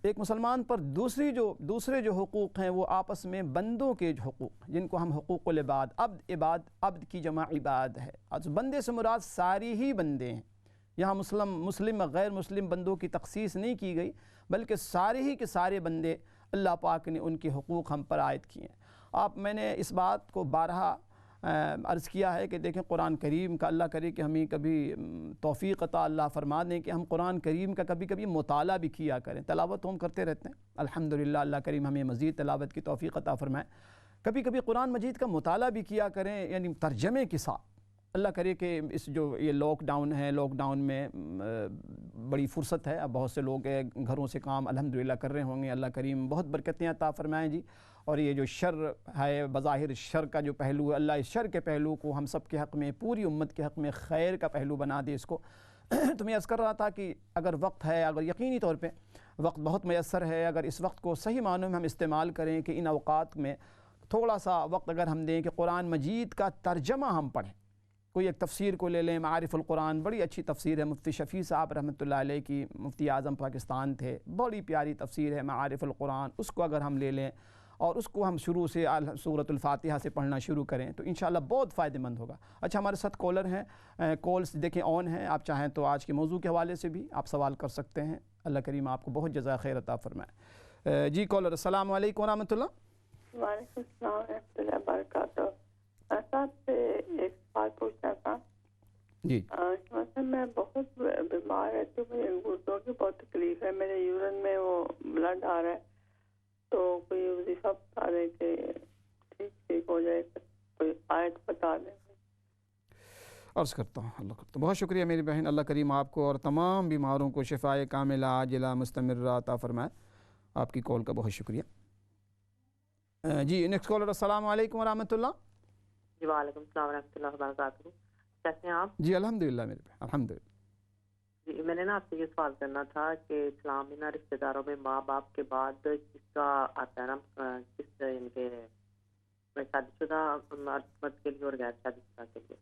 ایک مسلمان پر دوسرے جو حقوق ہیں وہ آپس میں بندوں کے جو حقوق جن کو ہم حقوق العباد، عبد کی جمع عباد ہے. آج بندے سے مراد ساری ہی بندے ہیں. یہاں مسلم غیر مسلم بندوں کی تخصیص نہیں کی گئی، بلکہ سارے ہی کے سارے بندے اللہ پاک نے ان کے حقوق ہم پر عائد کیے ہیں. میں نے اس بات کو بارہا عرض کیا ہے کہ دیکھیں قرآن کریم کا، اللہ کرے کہ ہمیں کبھی توفیق عطا اللہ فرما دیں کہ ہم قرآن کریم کا کبھی مطالعہ بھی کیا کریں. تلاوت ہم کرتے رہتے ہیں الحمدللہ، اللہ کریم ہمیں مزید تلاوت کی توفیق عطا فرمائے. کبھی قرآن مجید کا مطالعہ بھی کیا کریں، یعنی ترجمے کے ساتھ. اللہ کرے کہ یہ لاک ڈاؤن ہے، لاک ڈاؤن میں بڑی فرصت ہے. اب بہت سے لوگ گھروں سے کام الحمدللہ کر رہے ہوں گے. اللہ کریم بہت برکتیں عطا فرمائیں جی. اور یہ جو شر ہے، بظاہر شر کا جو پہلو ہے، اللہ اس شر کے پہلو کو ہم سب کے حق میں، پوری امت کے حق میں خیر کا پہلو بنا دے اس کو. تو میں عرض کر رہا تھا کہ اگر وقت ہے، اگر یقینی طور پہ وقت بہت میسر ہے، اگر اس وقت کو صحیح معنوں میں ہم استعمال کریں کہ ان اوقات میں تھوڑا سا وقت اگر ہم دیں کہ قرآن مجید کا ترجمہ ہم پڑھیں. کوئی ایک تفسیر کو لے لیں، معارف القرآن بڑی اچھی تفسیر ہے، مفتی شفیع صاحب رحمۃ اللہ علیہ کی، مفتی اعظم پاکستان تھے، بڑی پیاری تفسیر ہے معارف القرآن. اس کو اگر ہم لے لیں اور اس کو ہم شروع سے سورۃ الفاتحہ سے پڑھنا شروع کریں تو انشاءاللہ بہت فائدہ مند ہوگا. اچھا، ہمارے ساتھ کالر ہیں، کالس دیکھیں آن ہیں. آپ چاہیں تو آج کے موضوع کے حوالے سے بھی آپ سوال کر سکتے ہیں. اللہ کریم آپ کو بہت جزائے خیر عطا فرمائے. جی کالر، السلام علیکم ورحمۃ اللہ. وعلیکم السلام ورحمۃ اللہ وبرکاتہ. صاحب سے ایک سوال پوچھنا تھا. جی مثلا میں بہت بیمار رہتی ہوں، مجھے گردوں کی بہت تکلیف ہے، میرے یورین میں وہ بلڈ آ رہا ہے، تو کوئی وظیفہ بتا دیں کہ ٹھیک ہو جائے، کوئی آیت بتا دیں. عرض کرتا ہوں. اللہ کرتا ہوں. بہت شکریہ میری بہن. اللہ کریم آپ کو اور تمام بیماروں کو شفائے کاملہ عاجلہ مستمرہ عطا فرمائے. آپ کی کال کا بہت شکریہ. جی نیکسٹ کالر، السلام علیکم ورحمۃ اللہ. جی وعلیکم السلام ورحمۃ اللہ وبرکاتہ. کیسے ہیں آپ؟ جی الحمدللہ میرے بہن، الحمدللہ. جی میں نے نا آپ سے یہ سوال کرنا تھا کہ اسلام میں نا رشتہ داروں میں ماں باپ کے بعد کس کا آتا ہے نا، کس ان کے شادی شدہ مرد کے لیے اور غیر شادی شدہ کے لیے.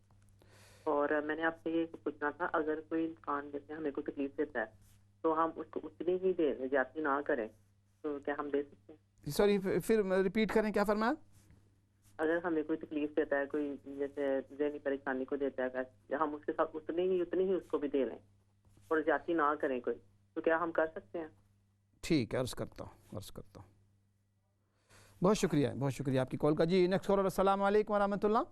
اور میں نے آپ سے یہ پوچھنا تھا، اگر کوئی انسان جیسے ہمیں کوئی تکلیف دیتا ہے تو ہم اس کو اتنی ہی دیں، زیادتی نہ کریں، تو کیا ہم دے سکتے ہیں؟ سوری پھر ریپیٹ کریں، کیا فرمایا؟ اگر ہمیں کوئی تکلیف دیتا ہے، کوئی جیسے ذہنی پریشانی کو دیتا ہے، ہم اس کے ساتھ اتنی ہی اس کو بھی دے لیں اور زیادتی نہ کریں کوئی، تو کیا ہم کر سکتے ہیں؟ ٹھیک ہے، عرض کرتا ہوں. بہت شکریہ، بہت شکریہ آپ کی کال کا. جی نیکسٹ کالر، السلام علیکم ورحمۃ اللہ.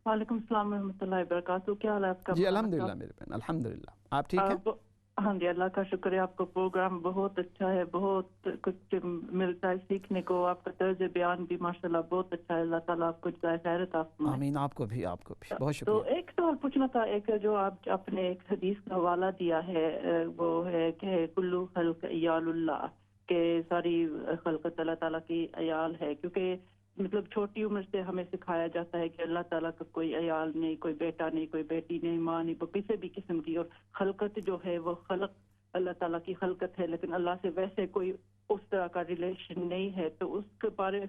وعلیکم السلام ورحمۃ اللہ وبرکاتہ. کیا حال ہے آپ کا؟ جی الحمدللہ میرے بہن، الحمدللہ. آپ ٹھیک ہیں؟ ہاں جی، اللہ کا شکر ہے. آپ کا پروگرام بہت اچھا ہے، بہت کچھ ملتا ہے سیکھنے کو. آپ کا طرز بیان بھی ماشاءاللہ بہت اچھا ہے. اللہ تعالیٰ آپ کو جزائے خیر عطا فرمائے. آمین. آپ کو بھی بہت شکریہ. تو ایک سوال پوچھنا تھا. ایک جو آپ نے ایک حدیث کا حوالہ دیا ہے، وہ ہے کہ کلو خلق عیال اللہ، کہ ساری خلقت اللہ تعالیٰ کی عیال ہے. کیونکہ مطلب چھوٹی عمر سے ہمیں سکھایا جاتا ہے کہ اللہ تعالیٰ کا کوئی عیال نہیں، کوئی بیٹا نہیں، کوئی بیٹی نہیں، ماں نہیں، وہ کسی بھی قسم کی. اور خلقت جو ہے وہ خلق اللہ تعالیٰ کی خلقت ہے، لیکن اللہ سے ویسے کوئی اس طرح کا ریلیشن نہیں ہے. تو اس کے بارے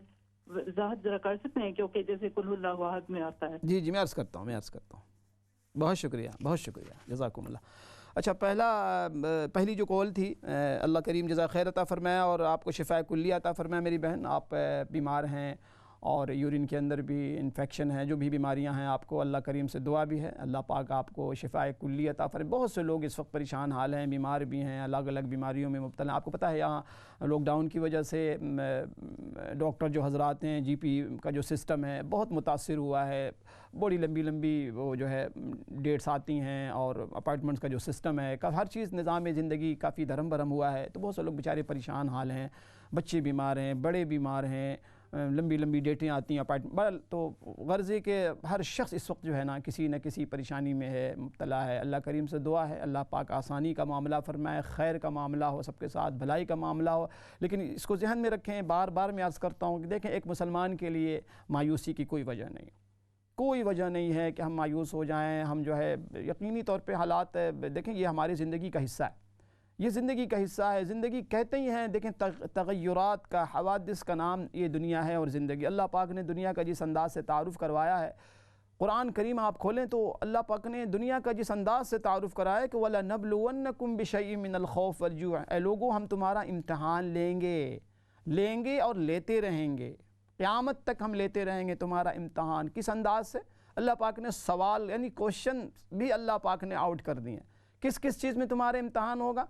وضاحت ذرا کر سکتے ہیں، کیونکہ جیسے کل اللہ احد میں آتا ہے. جی میں عرض کرتا ہوں. بہت شکریہ، جزاکم اللہ. اچھا، پہلی جو کال تھی، اللہ کریم جزائے خیر عطا فرمایا اور آپ کو شفاء کلیہ عطا فرمایا میری بہن. آپ بیمار ہیں اور یورین کے اندر بھی انفیکشن ہے، جو بھی بیماریاں ہیں، آپ کو اللہ کریم سے دعا بھی ہے اللہ پاک آپ کو شفاء کلیہ عطا فرمائے. بہت سے لوگ اس وقت پریشان حال ہیں، بیمار بھی ہیں، الگ الگ بیماریوں میں مبتلا ہیں. آپ کو پتہ ہے یہاں لاک ڈاؤن کی وجہ سے ڈاکٹر جو حضرات ہیں، جی پی کا جو سسٹم ہے بہت متاثر ہوا ہے. بڑی لمبی وہ جو ہے ڈیٹس آتی ہیں، اور اپائنٹمنٹس کا جو سسٹم ہے، ہر چیز نظام زندگی کافی دھرم برہم ہوا ہے. تو بہت سے لوگ بیچارے پریشان حال ہیں، بچے بیمار ہیں، بڑے بیمار ہیں، لمبی ڈیٹیں آتی ہیں اپائنٹمنٹ. تو غرض ہے کہ ہر شخص اس وقت جو ہے نا کسی نہ کسی پریشانی میں ہے، مبتلا ہے. اللہ کریم سے دعا ہے اللہ پاک آسانی کا معاملہ فرمائے، خیر کا معاملہ ہو، سب کے ساتھ بھلائی کا معاملہ ہو. لیکن اس کو ذہن میں رکھیں، بار بار میں عرض کرتا ہوں کہ دیکھیں، ایک مسلمان کے لیے مایوسی کی کوئی وجہ نہیں ہے کہ ہم مایوس ہو جائیں. ہم جو ہے یقینی طور پہ حالات دیکھیں، یہ ہماری زندگی کا حصہ ہے، یہ زندگی کا حصہ ہے. زندگی کہتے ہی ہیں، دیکھیں تغیرات کا، حوادث کا نام یہ دنیا ہے اور زندگی. اللہ پاک نے دنیا کا جس انداز سے تعارف کروایا ہے، قرآن کریم آپ کھولیں تو اللہ پاک نے دنیا کا جس انداز سے تعارف کرایا ہے کہ وَلَنَبْلُوَنَّكُمْ بِشَيْءٍ مِّنَ الْخَوْفِ وَالْجُوعِ، اے لوگوں ہم تمہارا امتحان لیں گے اور لیتے رہیں گے، قیامت تک ہم لیتے رہیں گے تمہارا امتحان. کس انداز سے؟ اللہ پاک نے سوال یعنی کوشچن بھی اللہ پاک نے آؤٹ کر دیے. کس چیز میں تمہارے امتحان ہوگا؟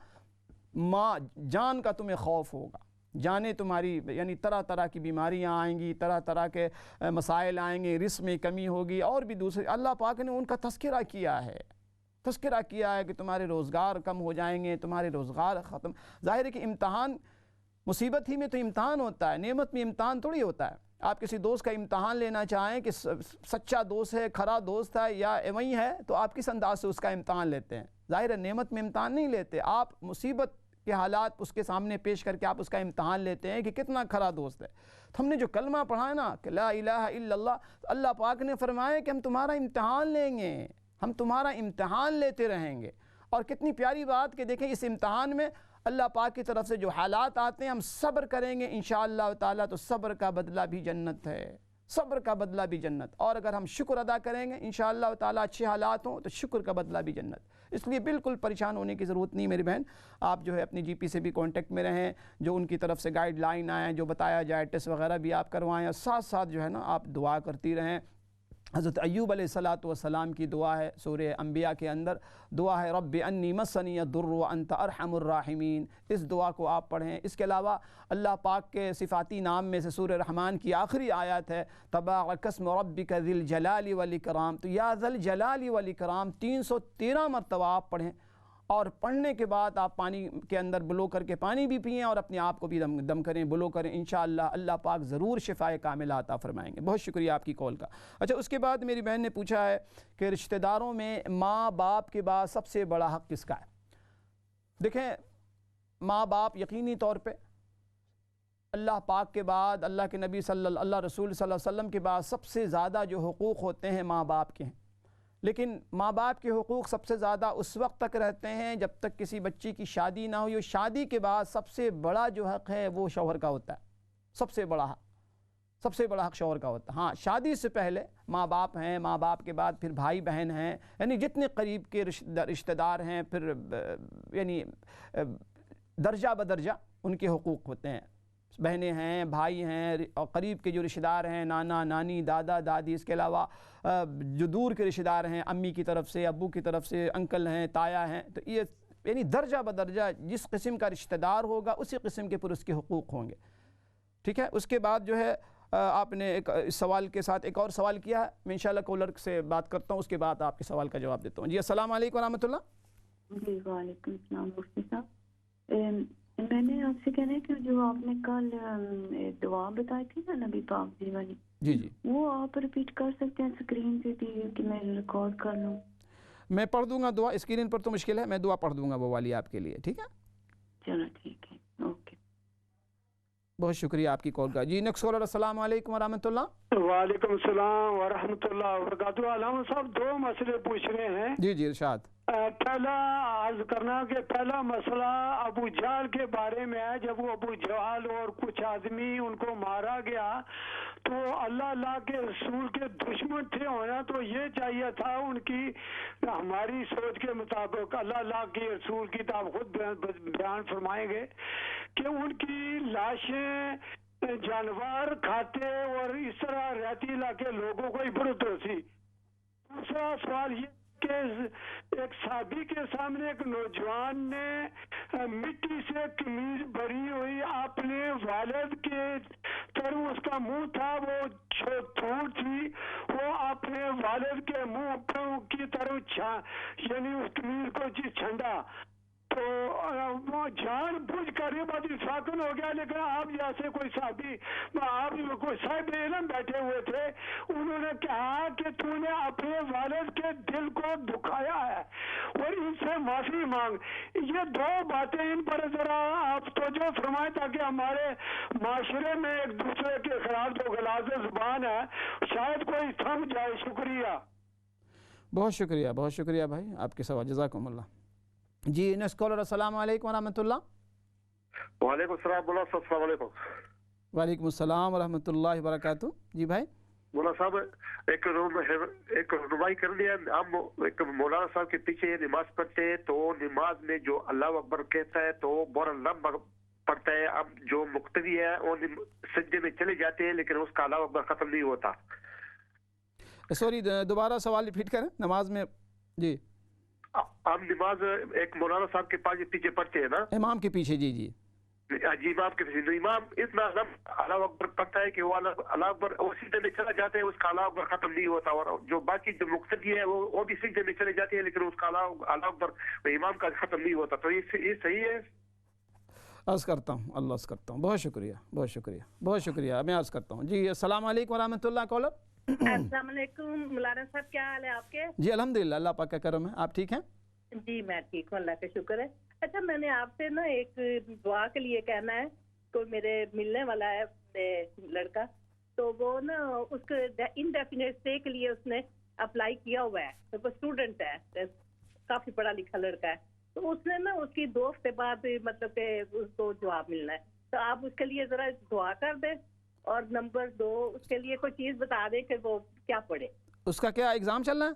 ماں جان کا تمہیں خوف ہوگا، جانیں تمہاری یعنی طرح کی بیماریاں آئیں گی، طرح کے مسائل آئیں گے، رزق میں کمی ہوگی، اور بھی دوسرے. اللہ پاک نے ان کا تذکرہ کیا ہے کہ تمہارے روزگار کم ہو جائیں گے، تمہارے روزگار ختم. ظاہر ہے کہ امتحان مصیبت ہی میں تو امتحان ہوتا ہے، نعمت میں امتحان تھوڑی ہوتا ہے. آپ کسی دوست کا امتحان لینا چاہیں کہ سچا دوست ہے، کھرا دوست ہے یا وہی ہے، تو آپ کس انداز سے اس کا امتحان لیتے ہیں؟ ظاہر ہے نعمت میں امتحان نہیں لیتے، آپ مصیبت کے حالات اس کے سامنے پیش کر کے آپ اس کا امتحان لیتے ہیں کہ کتنا کھرا دوست ہے۔ تو ہم نے جو کلمہ پڑھا ہے نا کہ لا الہ الا اللہ، اللہ پاک نے فرمایا کہ ہم تمہارا امتحان لیں گے، ہم تمہارا امتحان لیتے رہیں گے۔ اور کتنی پیاری بات کہ دیکھیں اس امتحان میں اللہ پاک کی طرف سے جو حالات آتے ہیں ہم صبر کریں گے انشاءاللہ تعالیٰ، تو صبر کا بدلہ بھی جنت ہے، صبر کا بدلہ بھی جنت۔ اور اگر ہم شکر ادا کریں گے انشاءاللہ تعالیٰ اچھے حالات ہوں تو شکر کا بدلہ بھی جنت۔ اس لیے بالکل پریشان ہونے کی ضرورت نہیں میری بہن، آپ جو ہے اپنی جی پی سے بھی کانٹیکٹ میں رہیں، جو ان کی طرف سے گائیڈ لائن آئیں، جو بتایا جائے ٹیسٹ وغیرہ بھی آپ کروائیں، اور ساتھ ساتھ جو ہے نا آپ دعا کرتی رہیں۔ حضرت ایوب علیہ السلام کی دعا ہے سورہ انبیاء کے اندر، دعا ہے رب انی مسنی الضر وانت ارحم الراحمین، اس دعا کو آپ پڑھیں۔ اس کے علاوہ اللہ پاک کے صفاتی نام میں سے سورہ رحمان کی آخری آیت ہے تبارک اسم ربک ذی الجلال والاکرام، تو یا ذی الجلال والاکرام 313 مرتبہ آپ پڑھیں، اور پڑھنے کے بعد آپ پانی کے اندر بلو کر کے پانی بھی پئیں اور اپنے آپ کو بھی دم کریں، بلو کریں، انشاءاللہ اللہ پاک ضرور شفائے کاملہ عطا فرمائیں گے۔ بہت شکریہ آپ کی کال کا۔ اچھا اس کے بعد میری بہن نے پوچھا ہے کہ رشتہ داروں میں ماں باپ کے بعد سب سے بڑا حق کس کا ہے؟ دیکھیں ماں باپ یقینی طور پہ اللہ پاک کے بعد، اللہ کے نبی اللہ رسول صلی اللہ علیہ وسلم کے بعد سب سے زیادہ جو حقوق ہوتے ہیں ماں باپ کے ہیں، لیکن ماں باپ کے حقوق سب سے زیادہ اس وقت تک رہتے ہیں جب تک کسی بچی کی شادی نہ ہوئی، اور شادی کے بعد سب سے بڑا جو حق ہے وہ شوہر کا ہوتا ہے، سب سے بڑا حق شوہر کا ہوتا ہے۔ ہاں شادی سے پہلے ماں باپ ہیں، ماں باپ کے بعد پھر بھائی بہن ہیں، یعنی جتنے قریب کے رشتہ دار ہیں، پھر یعنی درجہ بدرجہ ان کے حقوق ہوتے ہیں، بہنیں ہیں، بھائی ہیں، اور قریب کے جو رشتہ دار ہیں نانا نانی دادا دادی، اس کے علاوہ جو دور کے رشتہ دار ہیں امی کی طرف سے، ابو کی طرف سے، انکل ہیں، تایا ہیں، تو یہ یعنی درجہ بدرجہ جس قسم کا رشتہ دار ہوگا اسی قسم کے پر اس کے حقوق ہوں گے، ٹھیک ہے۔ اس کے بعد جو ہے آپ نے ایک اس سوال کے ساتھ ایک اور سوال کیا ہے، میں انشاءاللہ کالر سے بات کرتا ہوں، اس کے بعد آپ کے سوال کا جواب دیتا ہوں۔ جی السلام علیکم ورحمۃ اللہ۔ جی وعلیکم السلام مفتی صاحب، میں نے آپ سے کہنا ہے کہ جو آپ نے کل دعا بتائی تھی نا نبی پاک جی والی، جی وہ آپ ریپیٹ کر سکتے ہیں اسکرین پہ بھی کہ میں ریکارڈ کر لوں؟ میں پڑھ دوں گا دعا، اسکرین پر تو مشکل ہے، میں دعا پڑھ دوں گا وہ والی آپ کے لیے، ٹھیک ہے؟ چلو ٹھیک ہے، اوکے۔ بہت شکریہ آپ کی کال کا۔ جی نیکسٹ کالر السلام علیکم ورحمۃ اللہ۔ وعلیکم السلام ورحمۃ اللہ وبرکاتہ۔ علامہ صاحب دو مسئلے پوچھ رہے ہیں۔ جی ارشاد۔ پہلا عرض کرنا کہ پہلا مسئلہ ابو جہل کے بارے میں ہے، جب وہ ابو جہل اور کچھ آدمی ان کو مارا گیا تو اللہ کے رسول کے دشمن تھے ہونا، تو یہ چاہیے تھا ان کی ہماری سوچ کے مطابق اللہ کے رسول کی تو آپ خود بیان فرمائیں گے کہ ان کی لاشیں جانور کھاتے اور اس طرح رہتی علاقے لوگوں کو عبرت ہوتی۔ دوسرا سوال یہ کہ ایک صحابی کے سامنے ایک نوجوان نے مٹی سے قمیض بھری ہوئی اپنے والد کے طرف، اس کا منہ تھا وہ تھوڑ تھی، وہ اپنے والد کے منہ کی طرف یعنی اس قمیض کو چھنڈا، تو وہ جان بوجھ کر یہ بات فاقن ہو گیا۔ لیکن آپ جیسے کوئی صحابی، آپ کوئی صاحب علم بیٹھے ہوئے تھے، انہوں نے کہا کہ تو نے اپنے والد کے دل کو دکھایا ہے اور ان سے معافی مانگ۔ یہ دو باتیں ان پر ذرا آپ توجہ فرمائیں تاکہ ہمارے معاشرے میں ایک دوسرے کے خلاف جو غلاظ زبان ہے شاید کوئی تھم جائے۔ شکریہ۔ بہت شکریہ بھائی آپ کے سوال، جزاکم اللہ۔ جی نیکسٹ کالر السلام علیکم ورحمۃ اللہ۔ وعلیکم السلام، مولانا صاحب السلام علیکم۔ وعلیکم السلام ورحمۃ اللہ وبرکاتہ۔ جی بھائی۔ مولانا صاحب ایک رہنمائی کرنی ہے، ہم ایک مولانا صاحب کے پیچھے نماز پڑھتے ہیں تو نماز میں جو اللہ اکبر کہتا ہے تو بہت لمبا پڑھتا ہے، اب جو مقتدی ہے وہ سجدے میں چلے جاتے ہیں لیکن اس کا اللہ اکبر ختم نہیں ہوتا۔ سوری دوبارہ سوال ریپیٹ کریں۔ نماز میں جی ہم نماز ایک مولانا صاحب کے پاس پیچھے پڑھتے ہیں نا، امام کے پیچھے، جی امام کے پیچھے، امام اتنا اللہ اکبر پڑھتا ہے کہ وہ اللہ اکبر وہ سجدے میں چلا جاتا ہے، اس کا اللہ اکبر ختم نہیں ہوتا، اور جو باقی جو مقتدی ہے وہ بھی سجدے میں چلے جاتے ہیں لیکن اس کا اللہ اکبر امام کا ختم نہیں ہوتا، تو یہ صحیح ہے؟ عرض کرتا ہوں، اللہ عرض کرتا ہوں، بہت شکریہ میں عرض کرتا ہوں۔ جی السلام علیکم ورحمۃ اللہ کالر۔ السلام علیکم مولانا صاحب، کیا حال ہے آپ کے؟ جی الحمدللہ، اللہ پاک کا کرم ہے، آپ ٹھیک ہیں؟ جی میں ٹھیک ہوں، اللہ کا شکر ہے. اچھا میں نے آپ سے نا ایک دعا کے لیے کہنا ہے. کوئی میرے ملنے والا ہے لڑکا، تو وہ نا اس کو انڈیفینٹ اسٹے کے لیے اس نے اپلائی کیا ہوا ہے. تو وہ اسٹوڈنٹ ہے، کافی پڑھا لکھا لڑکا ہے. تو اس نے نا اس کی 2 ہفتے بعد مطلب کہ اس کو جواب ملنا ہے. تو آپ اس کے لیے ذرا دعا کر دیں، اور نمبر 2 اس کے لیے کوئی چیز بتا دیں کہ وہ کیا پڑھے. اس کا کیا ایگزام چل رہا ہے؟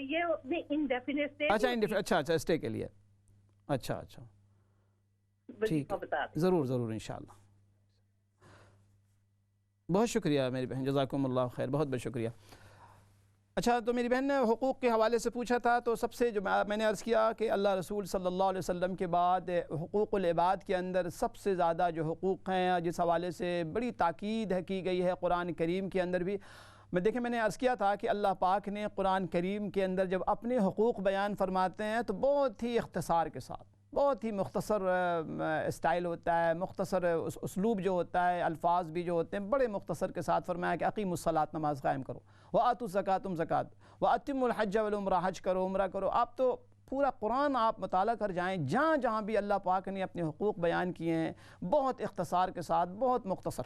یہ انڈیفینٹ اسٹے. اچھا اسٹے کے لیے. اچھا ٹھیک ہے، ضرور انشاءاللہ. بہت شکریہ میری بہن، جزاکم اللہ خیر، بہت بہت شکریہ. اچھا تو میری بہن نے حقوق کے حوالے سے پوچھا تھا. تو سب سے جو میں نے عرض کیا کہ اللہ رسول صلی اللہ علیہ وسلم کے بعد حقوق العباد کے اندر سب سے زیادہ جو حقوق ہیں جس حوالے سے بڑی تاکید کی گئی ہے قرآن کریم کے اندر بھی. میں نے عرض کیا تھا کہ اللہ پاک نے قرآن کریم کے اندر جب اپنے حقوق بیان فرماتے ہیں تو بہت ہی اختصار کے ساتھ، بہت ہی مختصر اسٹائل ہوتا ہے، مختصر اسلوب جو ہوتا ہے، الفاظ بھی جو ہوتے ہیں بڑے مختصر کے ساتھ فرمایا کہ اقیموا الصلاۃ، نماز قائم کرو، وآتوا الزکاۃ، تم زکوٰۃ، واتموا الحج والعمرہ، حج کرو، عمرہ کرو. آپ تو پورا قرآن آپ مطالعہ کر جائیں، جہاں جہاں بھی اللہ پاک نے اپنے حقوق بیان کیے ہیں بہت اختصار کے ساتھ، بہت مختصر.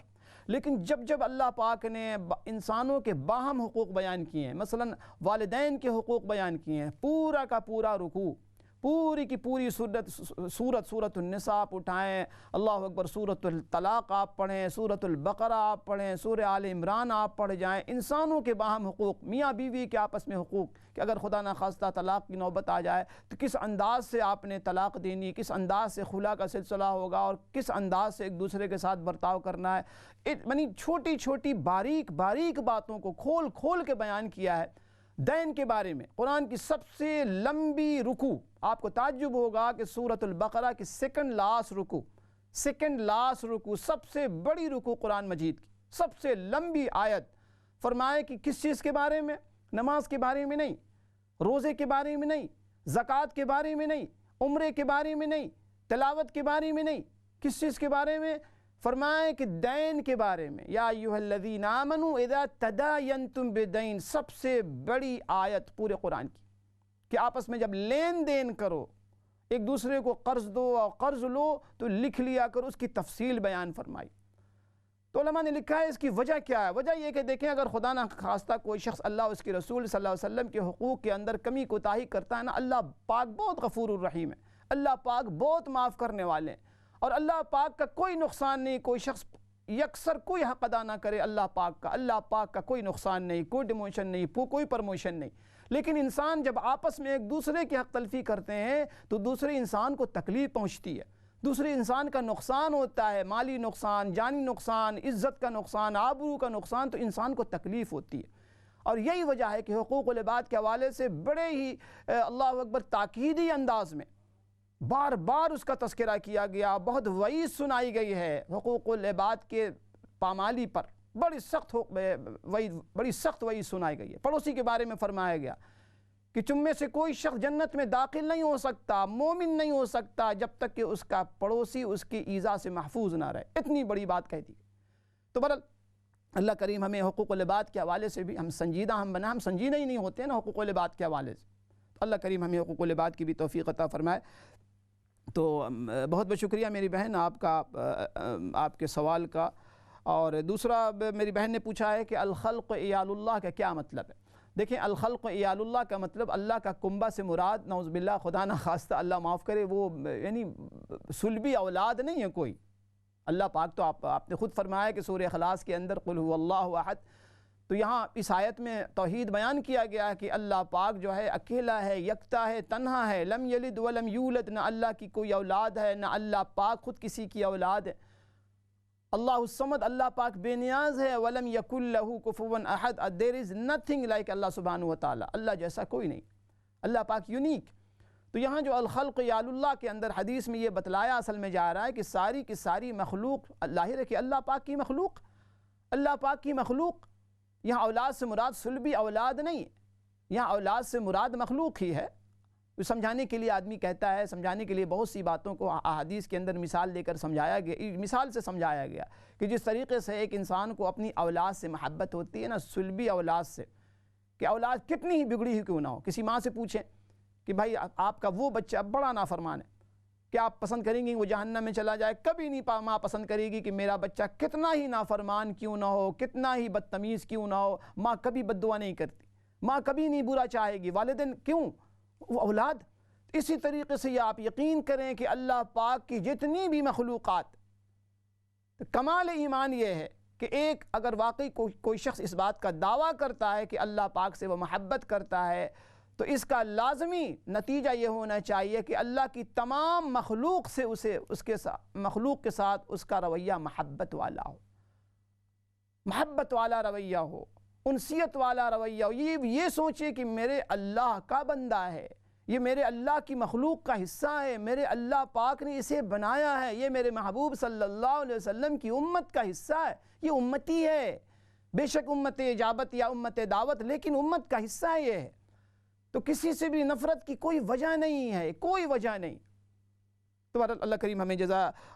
لیکن جب اللہ پاک نے انسانوں کے باہم حقوق بیان کیے ہیں، مثلا والدین کے حقوق بیان کیے ہیں، پورا کا پورا رکوع، پوری کی پوری سورت النساء آپ اٹھائیں، اللہ اکبر، سورت الطلاق آپ پڑھیں، سورت البقرہ آپ پڑھیں، سورہ آل عمران آپ پڑھ جائیں. انسانوں کے باہم حقوق، میاں بیوی کے آپس میں حقوق، کہ اگر خدا نخواستہ طلاق کی نوبت آ جائے تو کس انداز سے آپ نے طلاق دینی، کس انداز سے خلا کا سلسلہ ہوگا، اور کس انداز سے ایک دوسرے کے ساتھ برتاؤ کرنا ہے. یعنی چھوٹی چھوٹی باریک باتوں کو کھول کھول کے بیان کیا ہے. دین کے بارے میں قرآن کی سب سے لمبی رکوع، آپ کو تعجب ہوگا کہ سورۃ البقرہ کی سیکنڈ لاسٹ رکوع، سب سے بڑی رکوع قرآن مجید کی، سب سے لمبی آیت. فرمائے کہ کس چیز کے بارے میں؟ نماز کے بارے میں نہیں، روزے کے بارے میں نہیں، زکوٰۃ کے بارے میں نہیں، عمرے کے بارے میں نہیں، تلاوت کے بارے میں نہیں. کس چیز کے بارے میں؟ فرمائے کہ دین کے بارے میں. یا ایھا الذین آمنوا اذا تداینتم بدین، سب سے بڑی آیت پورے قرآن کی، کہ آپس میں جب لین دین کرو، ایک دوسرے کو قرض دو اور قرض لو تو لکھ لیا کرو، اس کی تفصیل بیان فرمائی. تو علماء نے لکھا ہے اس کی وجہ کیا ہے. وجہ یہ کہ دیکھیں اگر خدا نہ خواستہ کوئی شخص اللہ اس کے رسول صلی اللہ علیہ وسلم کے حقوق کے اندر کمی کوتاہی کرتا ہے نا، اللہ پاک بہت غفور الرحیم ہے، اللہ پاک بہت معاف کرنے والے ہیں، اور اللہ پاک کا کوئی نقصان نہیں. کوئی شخص یکسر کوئی حق ادا نہ کرے اللہ پاک کا کوئی نقصان نہیں، کوئی ڈیموشن نہیں، کوئی پرموشن نہیں. لیکن انسان جب آپس میں ایک دوسرے کی حق تلفی کرتے ہیں تو دوسرے انسان کو تکلیف پہنچتی ہے، دوسرے انسان کا نقصان ہوتا ہے، مالی نقصان، جانی نقصان، عزت کا نقصان، آبرو کا نقصان، تو انسان کو تکلیف ہوتی ہے. اور یہی وجہ ہے کہ حقوق العباد کے حوالے سے بڑے ہی اللہ اکبر تاکیدی انداز میں بار بار اس کا تذکرہ کیا گیا. بہت وعید سنائی گئی ہے حقوق العباد کے پامالی پر، بڑی سخت وعید سنائی گئی ہے. پڑوسی کے بارے میں فرمایا گیا کہ تم میں سے کوئی شخص جنت میں داخل نہیں ہو سکتا، مومن نہیں ہو سکتا، جب تک کہ اس کا پڑوسی اس کی ایذا سے محفوظ نہ رہے. اتنی بڑی بات کہہ دی. تو بہرحال اللہ کریم ہمیں حقوق العباد کے حوالے سے بھی ہم سنجیدہ ہم سنجیدہ ہی نہیں ہوتے نا حقوق العباد کے حوالے سے. اللہ کریم ہمیں حقوق العباد کی بھی توفیق عطا فرمائے. تو بہت بہت شکریہ میری بہن آپ کے سوال کا. اور دوسرا میری بہن نے پوچھا ہے کہ الخلق عیال اللہ کا کیا مطلب ہے. دیکھیں الخلق عیال اللہ کا مطلب اللہ کا کنبہ سے مراد نعوذ باللہ خدا نہ خواستہ اللہ معاف کرے وہ یعنی صلبی اولاد نہیں ہے کوئی. اللہ پاک تو آپ نے خود فرمایا کہ سورہ اخلاص کے اندر قل هو اللہ احد. تو یہاں اس آیت میں توحید بیان کیا گیا کہ اللہ پاک جو ہے اکیلا ہے، یکتا ہے، تنہا ہے، لم یلد ولم یولد، نہ اللہ کی کوئی اولاد ہے، نہ اللہ پاک خود کسی کی اولاد ہے. اللہ الصمد، اللہ پاک بے نیاز ہے. ولم یکن لہ کفوا احد، دیر از نتھنگ لائک اللہ سبحانہ وتعالی، اللہ جیسا کوئی نہیں، اللہ پاک یونیک. تو یہاں جو الخلق یال اللہ کے اندر حدیث میں یہ بتلایا اصل میں جا رہا ہے کہ ساری کی ساری مخلوق ظاہر ہے کہ اللہ پاک کی مخلوق. یہاں اولاد سے مراد صلبی اولاد نہیں ہے، یہاں اولاد سے مراد مخلوق ہی ہے. سمجھانے کے لیے آدمی کہتا ہے، سمجھانے کے لیے بہت سی باتوں کو احادیث کے اندر مثال دے کر مثال سے سمجھایا گیا کہ جس طریقے سے ایک انسان کو اپنی اولاد سے محبت ہوتی ہے نا، صلبی اولاد سے، کہ اولاد کتنی ہی بگڑی ہی کیوں نہ ہو. کسی ماں سے پوچھیں کہ بھائی آپ کا وہ بچہ بڑا نافرمان ہے، کیا آپ پسند کریں گی وہ جہنم میں چلا جائے؟ کبھی نہیں ماں پسند کرے گی کہ میرا بچہ کتنا ہی نافرمان کیوں نہ ہو، کتنا ہی بدتمیز کیوں نہ ہو، ماں کبھی بد دعا نہیں کرتی، ماں کبھی نہیں برا چاہے گی، والدین کیوں، وہ اولاد۔ اسی طریقے سے یہ آپ یقین کریں کہ اللہ پاک کی جتنی بھی مخلوقات، کمال ایمان یہ ہے کہ ایک اگر واقعی کوئی شخص اس بات کا دعویٰ کرتا ہے کہ اللہ پاک سے وہ محبت کرتا ہے، تو اس کا لازمی نتیجہ یہ ہونا چاہیے کہ اللہ کی تمام مخلوق سے مخلوق کے ساتھ اس کا رویہ محبت والا ہو، محبت والا رویہ ہو، انسیت والا رویہ ہو، یہ سوچے کہ میرے اللہ کا بندہ ہے، یہ میرے اللہ کی مخلوق کا حصہ ہے، میرے اللہ پاک نے اسے بنایا ہے، یہ میرے محبوب صلی اللہ علیہ وسلم کی امت کا حصہ ہے، یہ امتی ہے، بے شک امت اجابت یا امت دعوت، لیکن امت کا حصہ یہ ہے۔ تو کسی سے بھی نفرت کی کوئی وجہ نہیں ہے، کوئی وجہ نہیں۔ تو اللہ کریم ہمیں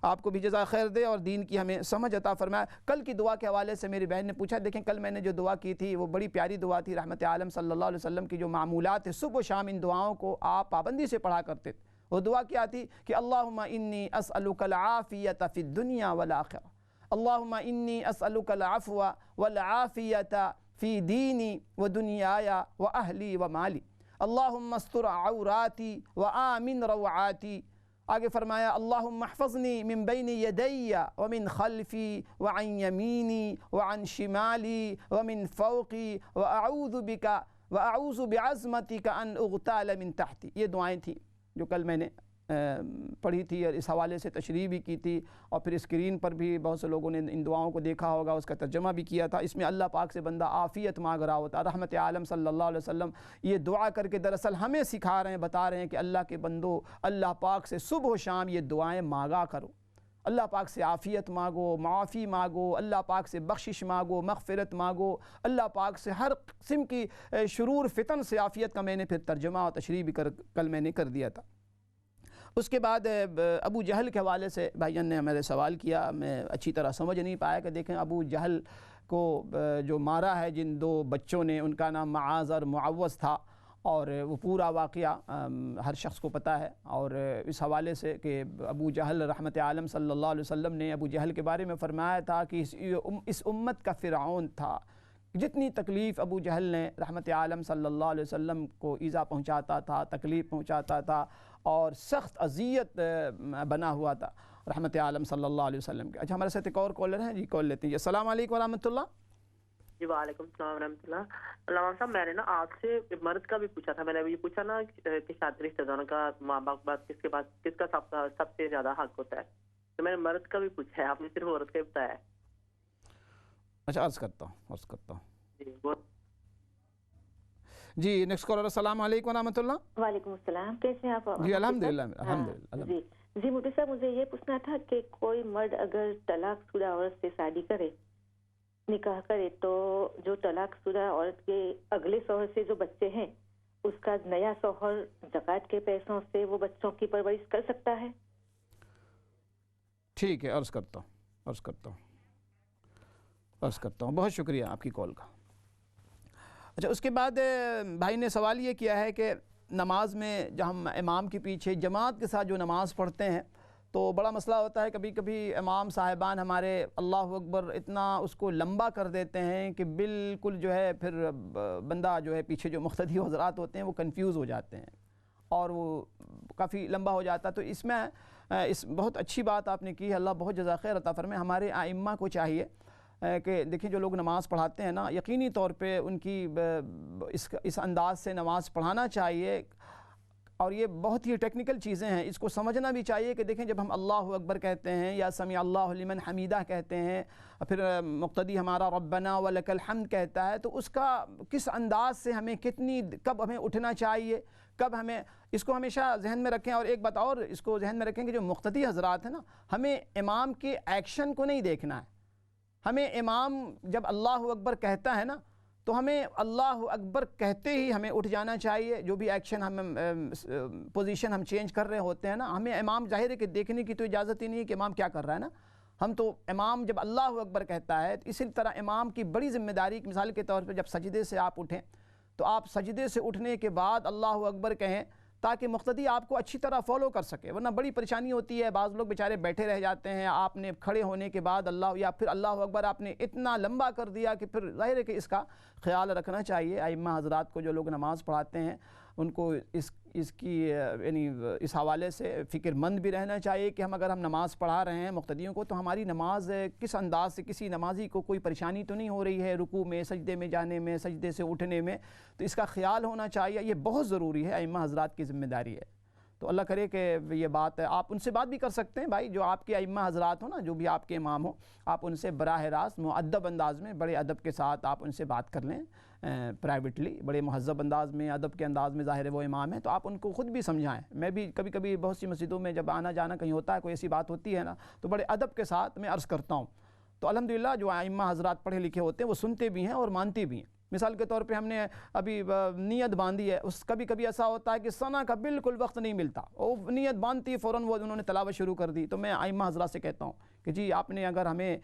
آپ کو بھی جزا خیر دے اور دین کی ہمیں سمجھ عطا فرمائے۔ کل کی دعا کے حوالے سے میری بہن نے پوچھا، دیکھیں کل میں نے جو دعا کی تھی وہ بڑی پیاری دعا تھی، رحمت عالم صلی اللہ علیہ وسلم کی جو معمولات ہیں صبح و شام ان دعاؤں کو آپ پابندی سے پڑھا کرتے تھے۔ وہ دعا کیا تھی کہ اللہم انی اسألک العافیت فی الدنیا والآخرہ، اللہم انی اسألک العفو والعافیت فی دینی و دنیای و اہلی و مالی، اللہم استر عوراتی و آمن روعاتی۔ آگے فرمایا اللہم احفظنی من بین یدی ومن خلفی وعن یمینی وعن شمالی ومن فوقی واعوذ بعظمتک ان اغتال من تحتی۔ یہ دعائیں تھیں جو کل میں نے پڑھی تھی اور اس حوالے سے تشریح بھی کی تھی، اور پھر اسکرین پر بھی بہت سے لوگوں نے ان دعاؤں کو دیکھا ہوگا، اس کا ترجمہ بھی کیا تھا۔ اس میں اللہ پاک سے بندہ عافیت مانگ رہا ہوتا۔ رحمت عالم صلی اللہ علیہ وسلم یہ دعا کر کے دراصل ہمیں سکھا رہے ہیں، بتا رہے ہیں کہ اللہ کے بندو اللہ پاک سے صبح و شام یہ دعائیں مانگا کرو، اللہ پاک سے عافیت مانگو، معافی مانگو، اللہ پاک سے بخشش مانگو، مغفرت مانگو، اللہ پاک سے ہر قسم کی شرور فتن سے عافیت کا میں نے پھر ترجمہ اور تشریح بھی کل میں نے کر دیا تھا۔ اس کے بعد ابو جہل کے حوالے سے بھائی جان نے ہمارے سوال کیا، میں اچھی طرح سمجھ نہیں پایا کہ دیکھیں ابو جہل کو جو مارا ہے جن دو بچوں نے، ان کا نام معاذ اور معوذ تھا، اور وہ پورا واقعہ ہر شخص کو پتہ ہے۔ اور اس حوالے سے کہ ابو جہل رحمت عالم صلی اللہ علیہ وسلم نے ابو جہل کے بارے میں فرمایا تھا کہ اس امت کا فرعون تھا، جتنی تکلیف ابو جہل نے رحمت عالم صلی اللہ علیہ وسلم کو ایذا پہنچاتا تھا، تکلیف پہنچاتا تھا، اور سخت اذیت بنا ہوا تھا رحمت عالم صلی اللہ علیہ وسلم کے۔ اچھا ہمارے ساتھ ایک اور کالر ہیں، جی کال لیتے ہیں۔ السلام علیکم ورحمۃ اللہ۔ جی وعلیکم السلام ورحمۃ اللہ۔ علامہ صاحب میں نے نا آپ سے مرد کا بھی پوچھا تھا، میں نے ابھی پوچھا نا کہ شادی رشتہ داروں کا ماں باپ بعد کس کا سب سے زیادہ حق ہوتا ہے، تو میں نے مرد کا بھی پوچھا ہے، آپ نے صرف عورت کا ہی بتایا ہے۔ اچھا عرض کرتا ہوں جی وہ جی نیکسٹ کالر۔ السلام علیکم ورحمۃ اللہ۔ وعلیکم السلام، کیسے ہیں آپ؟ جی الحمدللہ۔ جی مفتی صاحب مجھے یہ پوچھنا تھا کہ کوئی مرد اگر طلاق شدہ عورت سے شادی کرے، نکاح کرے، تو جو طلاق شدہ عورت کے اگلے شوہر سے جو بچے ہیں، اس کا نیا شوہر زکوٰۃ کے پیسوں سے وہ بچوں کی پرورش کر سکتا ہے؟ ٹھیک ہے، عرض کرتا ہوں، بہت شکریہ آپ کی کال کا۔ اچھا اس کے بعد بھائی نے سوال یہ کیا ہے کہ نماز میں جب ہم امام کے پیچھے جماعت کے ساتھ جو نماز پڑھتے ہیں تو بڑا مسئلہ ہوتا ہے، کبھی کبھی امام صاحبان ہمارے اللہ اکبر اتنا اس کو لمبا کر دیتے ہیں کہ بالکل جو ہے پھر بندہ جو ہے پیچھے جو مقتدی حضرات ہوتے ہیں وہ کنفیوز ہو جاتے ہیں اور وہ کافی لمبا ہو جاتا ہے۔ تو اس میں بہت اچھی بات آپ نے کی ہے، اللہ بہت جزا خیر عطا فرمائے۔ ہمارے ائمہ کو چاہیے کہ دیکھیں جو لوگ نماز پڑھاتے ہیں نا، یقینی طور پہ ان کی اس انداز سے نماز پڑھانا چاہیے، اور یہ بہت ہی ٹیکنیکل چیزیں ہیں، اس کو سمجھنا بھی چاہیے کہ دیکھیں جب ہم اللہ اکبر کہتے ہیں یا سمیع اللہ لمن حمیدہ کہتے ہیں، پھر مقتدی ہمارا ربنا ولک الحمد کہتا ہے، تو اس کا کس انداز سے ہمیں کب ہمیں اٹھنا چاہیے، کب ہمیں، اس کو ہمیشہ ذہن میں رکھیں۔ اور ایک بات اور اس کو ذہن میں رکھیں کہ جو مقتدی حضرات ہیں نا، ہمیں امام کے ایکشن کو نہیں دیکھنا ہے، ہمیں امام جب اللہ اکبر کہتا ہے نا تو ہمیں اللہ اکبر کہتے ہی ہمیں اٹھ جانا چاہیے، جو بھی ایکشن ہم پوزیشن ہم چینج کر رہے ہوتے ہیں نا، ہمیں امام ظاہر ہے کہ دیکھنے کی تو اجازت ہی نہیں ہے کہ امام کیا کر رہا ہے نا، ہم تو امام جب اللہ اکبر کہتا ہے تو اسی طرح امام کی بڑی ذمہ داری، مثال کے طور پہ جب سجدے سے آپ اٹھیں تو آپ سجدے سے اٹھنے کے بعد اللہ اکبر کہیں تاکہ مقتدی آپ کو اچھی طرح فالو کر سکے، ورنہ بڑی پریشانی ہوتی ہے، بعض لوگ بیچارے بیٹھے رہ جاتے ہیں، آپ نے کھڑے ہونے کے بعد اللہ یا پھر اللہ اکبر آپ نے اتنا لمبا کر دیا کہ پھر ظاہر ہے کہ اس کا خیال رکھنا چاہیے۔ ائمہ حضرات کو جو لوگ نماز پڑھاتے ہیں ان کو اس کی یعنی اس حوالے سے فکر مند بھی رہنا چاہیے کہ اگر ہم نماز پڑھا رہے ہیں مقتدیوں کو تو ہماری نماز کس انداز سے، کسی نمازی کو کوئی پریشانی تو نہیں ہو رہی ہے رکوع میں، سجدے میں جانے میں، سجدے سے اٹھنے میں، تو اس کا خیال ہونا چاہیے۔ یہ بہت ضروری ہے، ائمہ حضرات کی ذمہ داری ہے۔ تو اللہ کرے کہ یہ بات ہے، آپ ان سے بات بھی کر سکتے ہیں بھائی، جو آپ کے ائمہ حضرات ہوں نا، جو بھی آپ کے امام ہوں، آپ ان سے براہ راست مؤدب انداز میں، بڑے ادب کے ساتھ آپ ان سے بات کر لیں پرائیویٹلی، بڑے مہذب انداز میں، ادب کے انداز میں، ظاہر ہے وہ امام ہیں تو آپ ان کو خود بھی سمجھائیں۔ میں بھی کبھی کبھی بہت سی مسجدوں میں جب آنا جانا کہیں ہوتا ہے، کوئی ایسی بات ہوتی ہے نا، تو بڑے ادب کے ساتھ میں عرض کرتا ہوں، تو الحمدللہ جو ائمہ حضرات پڑھے لکھے ہوتے ہیں وہ سنتے بھی ہیں اور مانتے بھی ہیں۔ مثال کے طور پہ ہم نے ابھی نیت باندھی ہے، اس کبھی کبھی ایسا ہوتا ہے کہ ثنا کا بالکل وقت نہیں ملتا، وہ نیت باندھتی فوراً وہ انہوں نے تلاوت شروع کر دی، تو میں ائمہ حضرات سے کہتا ہوں کہ جی آپ نے اگر ہمیں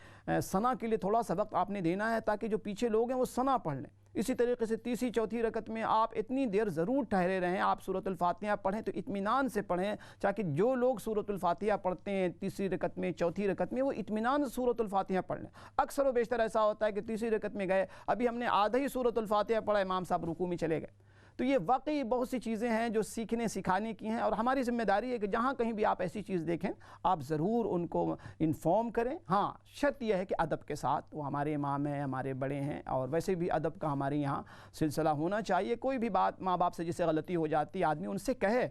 ثنا کے لیے تھوڑا سا وقت آپ نے دینا ہے تاکہ جو پیچھے لوگ ہیں وہ ثنا پڑھ لیں۔ اسی طریقے سے تیسری چوتھی رکعت میں آپ اتنی دیر ضرور ٹھہرے رہیں، آپ سورۃ الفاتحہ پڑھیں تو اطمینان سے پڑھیں، تاکہ جو لوگ سورۃ الفاتحہ پڑھتے ہیں تیسری رکعت میں، چوتھی رکعت میں، وہ اطمینان سے سورۃ الفاتحہ پڑھ لیں۔ اکثر و بیشتر ایسا ہوتا ہے کہ تیسری رکعت میں گئے، ابھی ہم نے آدھا ہی سورۃ الفاتحہ پڑھا، امام صاحب رکوع میں چلے گئے۔ تو یہ واقعی بہت سی چیزیں ہیں جو سیکھنے سکھانے کی ہیں، اور ہماری ذمہ داری ہے کہ جہاں کہیں بھی آپ ایسی چیز دیکھیں آپ ضرور ان کو انفارم کریں۔ ہاں شرط یہ ہے کہ ادب کے ساتھ، وہ ہمارے امام ہیں، ہمارے بڑے ہیں، اور ویسے بھی ادب کا ہمارے یہاں سلسلہ ہونا چاہیے۔ کوئی بھی بات ماں باپ سے جسے غلطی ہو جاتی ہے آدمی ان سے کہے،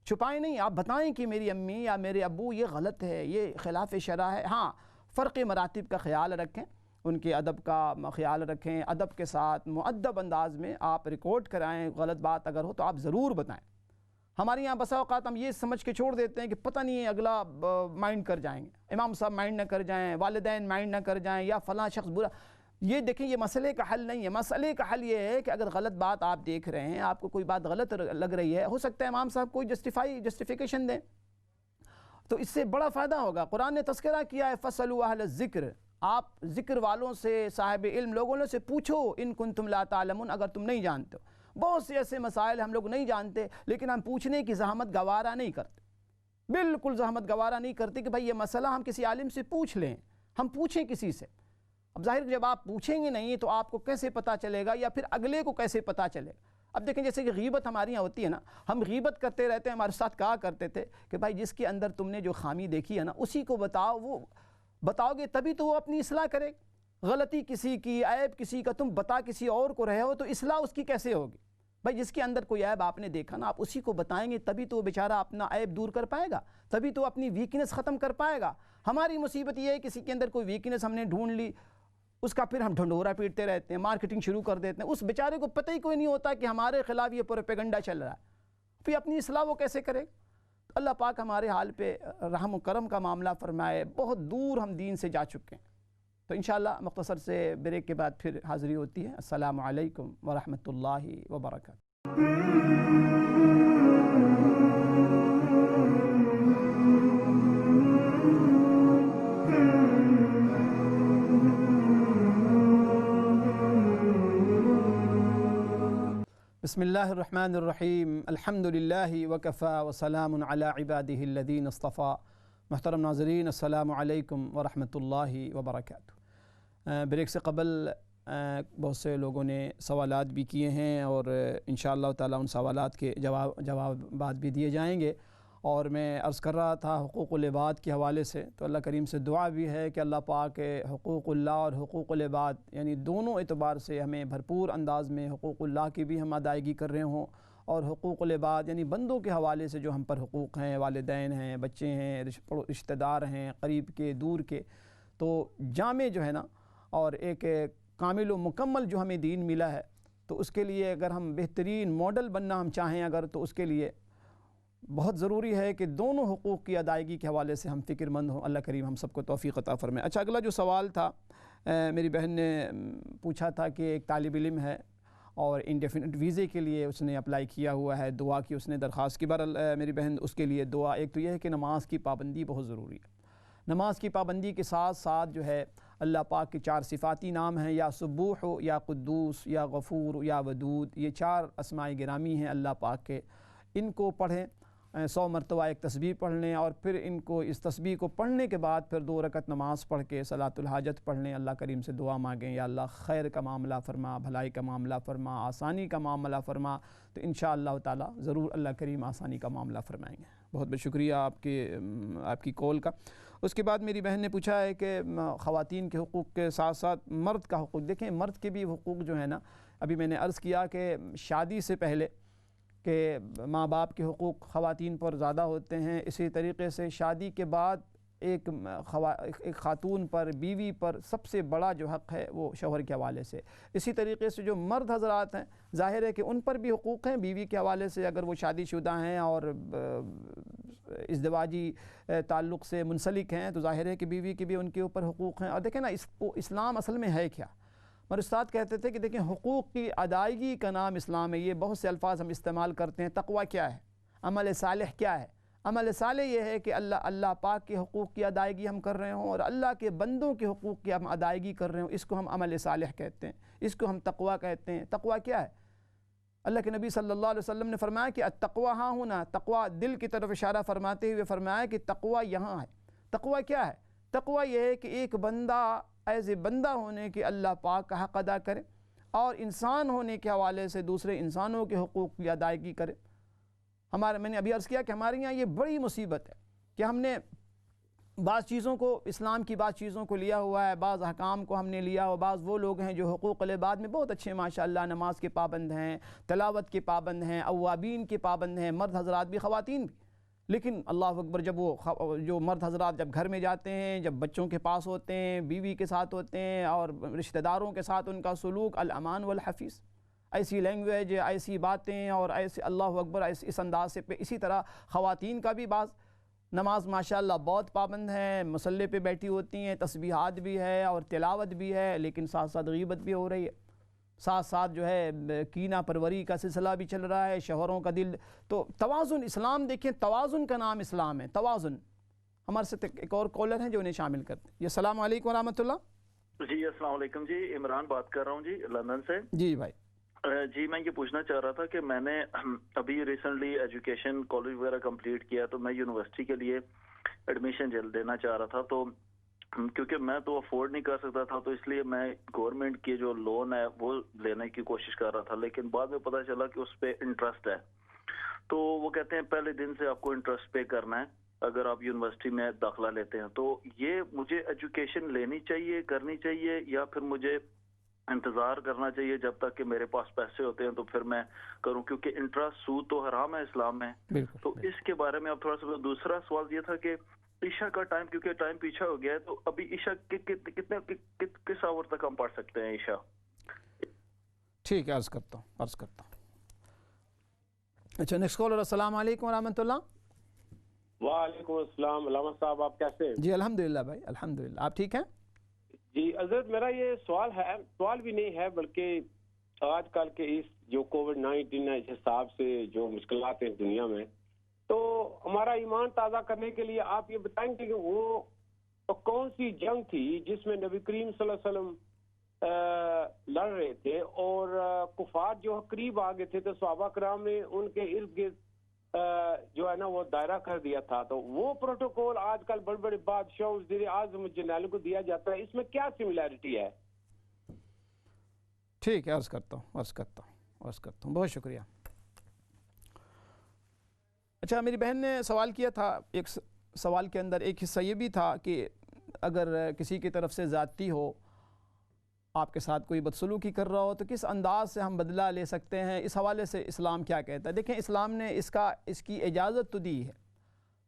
چھپائیں نہیں، آپ بتائیں کہ میری امی یا میرے ابو یہ غلط ہے، یہ خلاف شرع ہے۔ ہاں فرق مراتب کا خیال رکھیں، ان کے ادب کا خیال رکھیں، ادب کے ساتھ مؤدب انداز میں آپ ریکارڈ کرائیں، غلط بات اگر ہو تو آپ ضرور بتائیں۔ ہمارے یہاں بسا اوقات ہم یہ سمجھ کے چھوڑ دیتے ہیں کہ پتہ نہیں ہے اگلا مائنڈ کر جائیں گے، امام صاحب مائنڈ نہ کر جائیں، والدین مائنڈ نہ کر جائیں، یا فلاں شخص برا۔ یہ دیکھیں یہ مسئلے کا حل نہیں ہے۔ مسئلے کا حل یہ ہے کہ اگر غلط بات آپ دیکھ رہے ہیں، آپ کو کوئی بات غلط لگ رہی ہے، ہو سکتا ہے امام صاحب کوئی جسٹیفیکیشن دیں، تو اس سے بڑا فائدہ ہوگا۔ قرآن نے تذکرہ کیا ہے فَاسْأَلُوا أَهْلَ الذِّكْرِ، آپ ذکر والوں سے، صاحب علم لوگوں سے پوچھو، ان کنتم لا تعلمون، اگر تم نہیں جانتے ہو۔ بہت سے ایسے مسائل ہم لوگ نہیں جانتے لیکن ہم پوچھنے کی زحمت گوارا نہیں کرتے، بالکل زحمت گوارا نہیں کرتے کہ بھائی یہ مسئلہ ہم کسی عالم سے پوچھ لیں، ہم پوچھیں کسی سے۔ اب ظاہر جب آپ پوچھیں گے نہیں تو آپ کو کیسے پتہ چلے گا، یا پھر اگلے کو کیسے پتہ چلے گا۔ اب دیکھیں جیسے کہ غیبت ہمارے یہاں ہوتی ہے نا، ہم غیبت کرتے رہتے ہیں، ہمارے ساتھ کہا کرتے تھے کہ بھائی جس کے اندر تم نے جو خامی دیکھی ہے نا اسی کو بتاؤ، وہ بتاؤ گے تبھی تو وہ اپنی اصلاح کرے۔ غلطی کسی کی، عیب کسی کا تم بتا کسی اور کو رہے ہو تو اصلاح اس کی کیسے ہوگی؟ بھائی جس کے اندر کوئی عیب آپ نے دیکھا نا، آپ اسی کو بتائیں گے تبھی تو وہ بیچارہ اپنا عیب دور کر پائے گا، تبھی تو اپنی ویکنس ختم کر پائے گا۔ ہماری مصیبت یہ ہے کسی کے اندر کوئی ویکنس ہم نے ڈھونڈ لی، اس کا پھر ہم ڈھنڈورا پیٹتے رہتے ہیں، مارکیٹنگ شروع کر دیتے ہیں، اس بیچارے کو پتہ ہی کوئی نہیں ہوتا کہ ہمارے خلاف یہ پروپیگنڈا چل رہا ہے، پھر اپنی اصلاح وہ کیسے کرے؟ اللہ پاک ہمارے حال پہ رحم و کرم کا معاملہ فرمائے۔ بہت دور ہم دین سے جا چکے ہیں، تو انشاءاللہ مختصر سے بریک کے بعد پھر حاضری ہوتی ہے۔ السلام علیکم ورحمۃ اللہ وبرکاتہ۔ بسم اللہ الرحمن الرحیم، الحمد للہ وکفا وسلام علی عبادہ الذین اصطفیٰ۔ محترم ناظرین السلام علیکم ورحمۃ اللہ وبرکاتہ۔ بریک سے قبل بہت سے لوگوں نے سوالات بھی کیے ہیں اور انشاءاللہ تعالی ان سوالات کے جوابات بھی دیے جائیں گے، اور میں عرض کر رہا تھا حقوق العباد کے حوالے سے، تو اللہ کریم سے دعا بھی ہے کہ اللہ پاک حقوق اللہ اور حقوق العباد یعنی دونوں اعتبار سے ہمیں بھرپور انداز میں حقوق اللہ کی بھی ہم ادائیگی کر رہے ہوں، اور حقوق العباد یعنی بندوں کے حوالے سے جو ہم پر حقوق ہیں، والدین ہیں، بچے ہیں، رشتہ دار ہیں، قریب کے دور کے، تو جامع جو ہے نا اور ایک کامل و مکمل جو ہمیں دین ملا ہے، تو اس کے لیے اگر ہم بہترین ماڈل بننا ہم چاہیں اگر، تو اس کے لیے بہت ضروری ہے کہ دونوں حقوق کی ادائیگی کے حوالے سے ہم فکر مند ہوں۔ اللہ کریم ہم سب کو توفیق عطا فرمائے۔ اچھا، اگلا جو سوال تھا میری بہن نے پوچھا تھا کہ ایک طالب علم ہے اور انڈیفینٹ ویزے کے لیے اس نے اپلائی کیا ہوا ہے، دعا کی اس نے درخواست کی۔ بہرحال میری بہن اس کے لیے دعا، ایک تو یہ ہے کہ نماز کی پابندی بہت ضروری ہے۔ نماز کی پابندی کے ساتھ ساتھ جو ہے اللہ پاک کے 4 صفاتی نام ہیں، یا سبوح، یا قدوس، یا غفور، یا ودود، یہ 4 اسماء گرامی ہیں اللہ پاک کے۔ ان کو پڑھیں، 100 مرتبہ ایک تسبیح پڑھ لیں، اور پھر ان کو اس تسبیح کو پڑھنے کے بعد پھر 2 رکعت نماز پڑھ کے صلاۃ الحاجت پڑھ لیں، اللہ کریم سے دعا مانگیں، یا اللہ خیر کا معاملہ فرما، بھلائی کا معاملہ فرما، آسانی کا معاملہ فرما، تو انشاءاللہ تعالی ضرور اللہ کریم آسانی کا معاملہ فرمائیں گے۔ بہت بہت شکریہ آپ کی کال کا۔ اس کے بعد میری بہن نے پوچھا ہے کہ خواتین کے حقوق کے ساتھ ساتھ مرد کا حقوق، دیکھیں مرد کے بھی حقوق جو ہے نا، ابھی میں نے عرض کیا کہ شادی سے پہلے کہ ماں باپ کے حقوق خواتین پر زیادہ ہوتے ہیں، اسی طریقے سے شادی کے بعد ایک خاتون پر، بیوی پر سب سے بڑا جو حق ہے وہ شوہر کے حوالے سے۔ اسی طریقے سے جو مرد حضرات ہیں ظاہر ہے کہ ان پر بھی حقوق ہیں بیوی کے حوالے سے، اگر وہ شادی شدہ ہیں اور ازدواجی تعلق سے منسلک ہیں تو ظاہر ہے کہ بیوی کے بھی ان کے اوپر حقوق ہیں۔ اور دیکھیں نا اسلام اصل میں ہے کیا؟ اور استاد کہتے تھے کہ دیکھیں حقوق کی ادائیگی کا نام اسلام ہے۔ یہ بہت سے الفاظ ہم استعمال کرتے ہیں، تقوی کیا ہے، عمل صالح کیا ہے؟ عمل صالح یہ ہے کہ اللہ پاک کے حقوق کی ادائیگی ہم کر رہے ہوں اور اللہ کے بندوں کے حقوق کی ہم ادائیگی کر رہے ہوں، اس کو ہم عمل صالح کہتے ہیں، اس کو ہم تقوی کہتے ہیں۔ تقوی کیا ہے؟ اللہ کے نبی صلی اللہ علیہ وسلم نے فرمایا کہ التقوی ہاں ہونا، تقوی دل کی طرف اشارہ فرماتے ہوئے فرمایا کہ تقوی یہاں ہے۔ تقوی کیا ہے؟ تقوی یہ ہے کہ ایک بندہ ایز اے بندہ ہونے کے اللہ پاک کا حق ادا کرے، اور انسان ہونے کے حوالے سے دوسرے انسانوں کے حقوق کی ادائیگی کرے۔ میں نے ابھی عرض کیا کہ ہمارے یہاں یہ بڑی مصیبت ہے کہ ہم نے بعض چیزوں کو، اسلام کی بعض چیزوں کو لیا ہوا ہے، بعض احکام کو ہم نے لیا ہوا، بعض وہ لوگ ہیں جو حقوق العباد میں بہت اچھے ماشاءاللہ، نماز کے پابند ہیں، تلاوت کے پابند ہیں، اوابین کے پابند ہیں، مرد حضرات بھی خواتین بھی، لیکن اللہ اکبر جب وہ جو مرد حضرات جب گھر میں جاتے ہیں، جب بچوں کے پاس ہوتے ہیں، بیوی کے ساتھ ہوتے ہیں اور رشتہ داروں کے ساتھ ان کا سلوک الامان والحفیظ، ایسی لینگویج، ایسی باتیں اور ایسے اللہ اکبر اس انداز سے اسی طرح خواتین کا بھی بعض نماز ماشاءاللہ بہت پابند ہیں، مصلی پہ بیٹھی ہوتی ہیں، تسبیحات بھی ہے اور تلاوت بھی ہے، لیکن ساتھ ساتھ غیبت بھی ہو رہی ہے، ساتھ ساتھ جو ہے کینہ پروری کا سلسلہ بھی چل رہا ہے، شوہروں کا دل۔ تو توازن، اسلام دیکھیں توازن کا نام اسلام ہے، توازن۔ ہمارے ساتھ ایک اور کالر ہیں جو انہیں شامل کرتے ہیں۔ السلام علیکم ورحمۃ اللہ۔ جی السلام علیکم جی، عمران بات کر رہا ہوں جی لندن سے۔ جی بھائی جی میں یہ پوچھنا چاہ رہا تھا کہ میں نے ابھی ریسنٹلی ایجوکیشن کالج وغیرہ کمپلیٹ کیا، تو میں یونیورسٹی کے لیے ایڈمیشن دینا چاہ رہا تھا، تو کیونکہ میں تو افورڈ نہیں کر سکتا تھا، تو اس لیے میں گورنمنٹ کی جو لون ہے وہ لینے کی کوشش کر رہا تھا، لیکن بعد میں پتہ چلا کہ اس پہ انٹرسٹ ہے، تو وہ کہتے ہیں پہلے دن سے آپ کو انٹرسٹ پے کرنا ہے اگر آپ یونیورسٹی میں داخلہ لیتے ہیں۔ تو یہ مجھے ایجوکیشن لینی چاہیے، کرنی چاہیے، یا پھر مجھے انتظار کرنا چاہیے جب تک کہ میرے پاس پیسے ہوتے ہیں تو پھر میں کروں، کیونکہ انٹرسٹ سود تو حرام ہے اسلام میں؟ تو اس کے بارے میں اب تھوڑا سا۔ دوسرا سوال یہ تھا کہ عشاء کا ٹائم، کیونکہ ٹائم پیچھا ہو گیا ہے، تو ابھی عشاء کتنے کس آور تک ہم پڑھ سکتے ہیں عشاء؟ ٹھیک ہے، عرض کرتا ہوں۔ اچھا نیکسٹ کالر۔ السلام علیکم ورحمۃ اللہ۔ وعلیکم السلام علامہ صاحب، آپ کیسے ہیں؟ جی الحمدللہ بھائی، الحمدللہ، آپ ٹھیک ہیں؟ جی حضرت، میرا یہ سوال بھی نہیں ہے، بلکہ آج کل کے اس جو کووڈ-19 اس حساب سے جو مشکلات ہیں دنیا میں، تو ہمارا ایمان تازہ کرنے کے لیے آپ یہ بتائیں گے کہ وہ کون سی جنگ تھی جس میں نبی کریم صلی اللہ علیہ وسلم لڑ رہے تھے اور کفار جو قریب آ گئے تھے، تو صحابہ کرام نے ان کے ارد گرد جو ہے نا وہ دائرہ کر دیا تھا، تو وہ پروٹوکول آج کل بڑے بڑے بادشاہ وزیر اعظم جنرل کو دیا جاتا ہے، اس میں کیا سملیرٹی ہے؟ ٹھیک ہے، عرض کرتا ہوں، بہت شکریہ۔ اچھا میری بہن نے سوال کیا تھا، ایک سوال کے اندر ایک حصہ یہ بھی تھا کہ اگر کسی کی طرف سے زیادتی ہو، آپ کے ساتھ کوئی بدسلوکی کر رہا ہو، تو کس انداز سے ہم بدلہ لے سکتے ہیں، اس حوالے سے اسلام کیا کہتا ہے؟ دیکھیں اسلام نے اس کی اجازت تو دی ہے،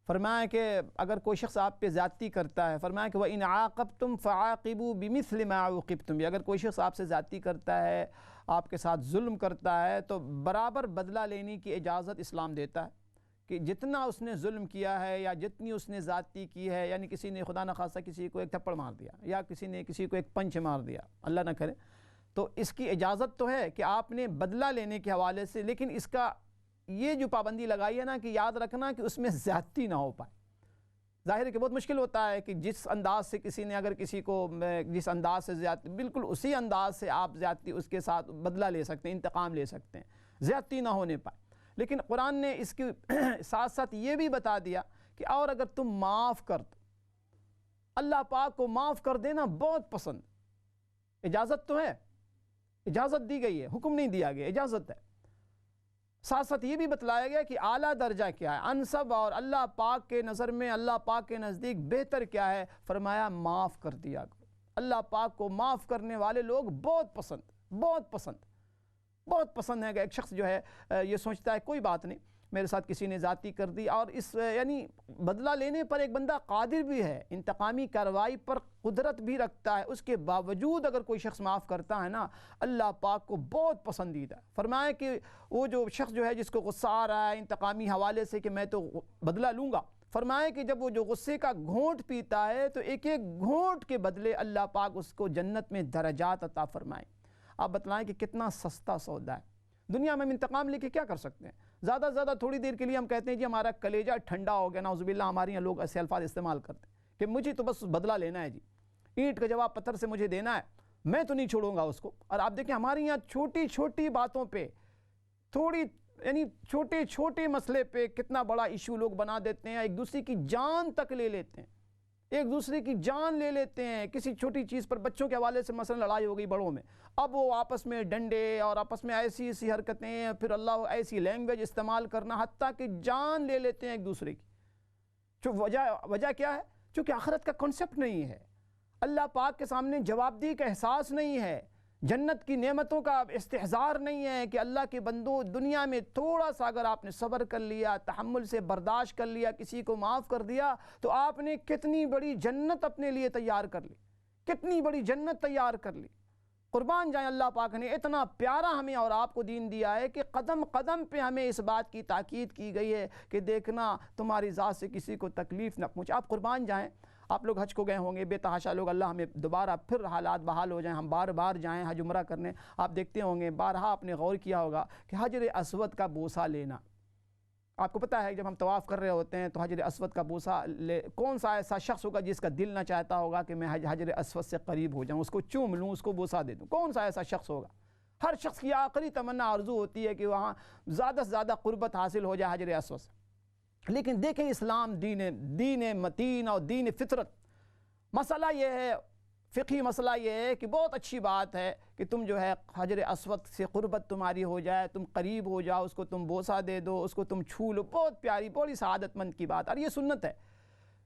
فرمایا کہ اگر کوئی شخص آپ پہ زیادتی کرتا ہے، فرمایا کہ وَإِنْ عَاقَبْتُمْ فَعَاقِبُوا بِمِثْلِ مَا عُوقِبْتُمْ بِهِ، اگر کوئی شخص آپ سے زیادتی کرتا ہے، آپ کے ساتھ ظلم کرتا ہے، تو برابر بدلہ لینے کی اجازت اسلام دیتا ہے، کہ جتنا اس نے ظلم کیا ہے یا جتنی اس نے زیادتی کی ہے، یعنی کسی نے خدا نخواستہ کسی کو ایک تھپڑ مار دیا یا کسی نے کسی کو ایک پنچ مار دیا، اللہ نہ کرے، تو اس کی اجازت تو ہے کہ آپ نے بدلہ لینے کے حوالے سے، لیکن اس کا یہ جو پابندی لگائی ہے نا کہ یاد رکھنا کہ اس میں زیادتی نہ ہو پائے۔ ظاہر ہے کہ بہت مشکل ہوتا ہے کہ جس انداز سے کسی نے اگر کسی کو جس انداز سے زیادتی، بالکل اسی انداز سے آپ زیادتی اس کے ساتھ بدلہ لے سکتے ہیں، انتقام لے سکتے ہیں، زیادتی نہ ہونے پائے، لیکن قرآن نے اس کے ساتھ ساتھ یہ بھی بتا دیا کہ اور اگر تم معاف کر دو، اللہ پاک کو معاف کر دینا بہت پسند، اجازت تو ہے، اجازت دی گئی ہے، حکم نہیں دیا گیا، اجازت ہے۔ ساتھ ساتھ یہ بھی بتلایا گیا کہ اعلیٰ درجہ کیا ہے، انسب اور اللہ پاک کے نظر میں، اللہ پاک کے نزدیک بہتر کیا ہے، فرمایا معاف کر دیا کرو۔ اللہ پاک کو معاف کرنے والے لوگ بہت پسند، بہت پسند، بہت پسند ہے کہ ایک شخص جو ہے یہ سوچتا ہے کوئی بات نہیں، میرے ساتھ کسی نے زیادتی کر دی، اور اس یعنی بدلہ لینے پر ایک بندہ قادر بھی ہے، انتقامی کارروائی پر قدرت بھی رکھتا ہے، اس کے باوجود اگر کوئی شخص معاف کرتا ہے نا، اللہ پاک کو بہت پسندیدہ ہے۔ فرمایا کہ وہ جو شخص جو ہے جس کو غصہ آ رہا ہے انتقامی حوالے سے کہ میں تو بدلہ لوں گا، فرمایا کہ جب وہ جو غصے کا گھونٹ پیتا ہے تو ایک ایک گھونٹ کے بدلے اللہ پاک اس کو جنت میں درجات عطا فرمائیں۔ آپ بتلائیں کہ کتنا سستا سودا ہے۔ دنیا میں ہم انتقام لے کے کیا کر سکتے ہیں؟ زیادہ سے زیادہ تھوڑی دیر کے لیے ہم کہتے ہیں جی ہمارا کلیجہ ٹھنڈا ہو گیا، نعوذ باللہ ہمارے یہاں لوگ ایسے الفاظ استعمال کرتے ہیں کہ مجھے تو بس بدلہ لینا ہے، جی اینٹ کا جواب پتھر سے مجھے دینا ہے، میں تو نہیں چھوڑوں گا اس کو۔ اور آپ دیکھیں ہمارے یہاں چھوٹی چھوٹی باتوں پہ، تھوڑی یعنی چھوٹے چھوٹے مسئلے پہ کتنا بڑا ایشو لوگ بنا دیتے ہیں، ایک دوسرے کی جان تک لے لیتے ہیں، ایک دوسرے کی جان لے لیتے ہیں کسی چھوٹی چیز پر۔ بچوں کے حوالے سے مثلا لڑائی ہو گئی بڑوں میں، اب وہ آپس میں ڈنڈے اور آپس میں ایسی ایسی حرکتیں، پھر اللہ ایسی لینگویج استعمال کرنا، حتیٰ کہ جان لے لیتے ہیں ایک دوسرے کی۔ وجہ کیا ہے؟ چونکہ آخرت کا کنسپٹ نہیں ہے، اللہ پاک کے سامنے جوابدہی کا احساس نہیں ہے، جنت کی نعمتوں کا استحضار نہیں ہے کہ اللہ کے بندوں دنیا میں تھوڑا سا اگر آپ نے صبر کر لیا، تحمل سے برداشت کر لیا، کسی کو معاف کر دیا، تو آپ نے کتنی بڑی جنت اپنے لیے تیار کر لی، کتنی بڑی جنت تیار کر لی۔ قربان جائیں، اللہ پاک نے اتنا پیارا ہمیں اور آپ کو دین دیا ہے کہ قدم قدم پہ ہمیں اس بات کی تاکید کی گئی ہے کہ دیکھنا تمہاری ذات سے کسی کو تکلیف نہ پہنچے۔ آپ قربان جائیں، آپ لوگ حج کو گئے ہوں گے، بے تحاشا لوگ، اللہ ہمیں دوبارہ پھر حالات بحال ہو جائیں، ہم بار بار جائیں حج عمرہ کرنے۔ آپ دیکھتے ہوں گے، بارہا آپ نے غور کیا ہوگا کہ حجر اسود کا بوسہ لینا، آپ کو پتہ ہے جب ہم طواف کر رہے ہوتے ہیں تو حجر اسود کا بوسہ کون سا ایسا شخص ہوگا جس کا دل نہ چاہتا ہوگا کہ میں حجر اسود سے قریب ہو جاؤں، اس کو چوم لوں، اس کو بوسہ دے دوں؟ کون سا ایسا شخص ہوگا؟ ہر شخص کی آخری تمنا آرزو ہوتی ہے کہ وہاں زیادہ سے زیادہ قربت حاصل ہو جائے حجر اسود سے۔ لیکن دیکھیں اسلام دین متین اور دین فطرت، مسئلہ یہ ہے، فقہی مسئلہ یہ ہے کہ بہت اچھی بات ہے کہ تم جو ہے حجر اسود سے قربت تمہاری ہو جائے، تم قریب ہو جاؤ، اس کو تم بوسہ دے دو، اس کو تم چھو لو، بہت پیاری، بڑی سعادت مند کی بات، اور یہ سنت ہے۔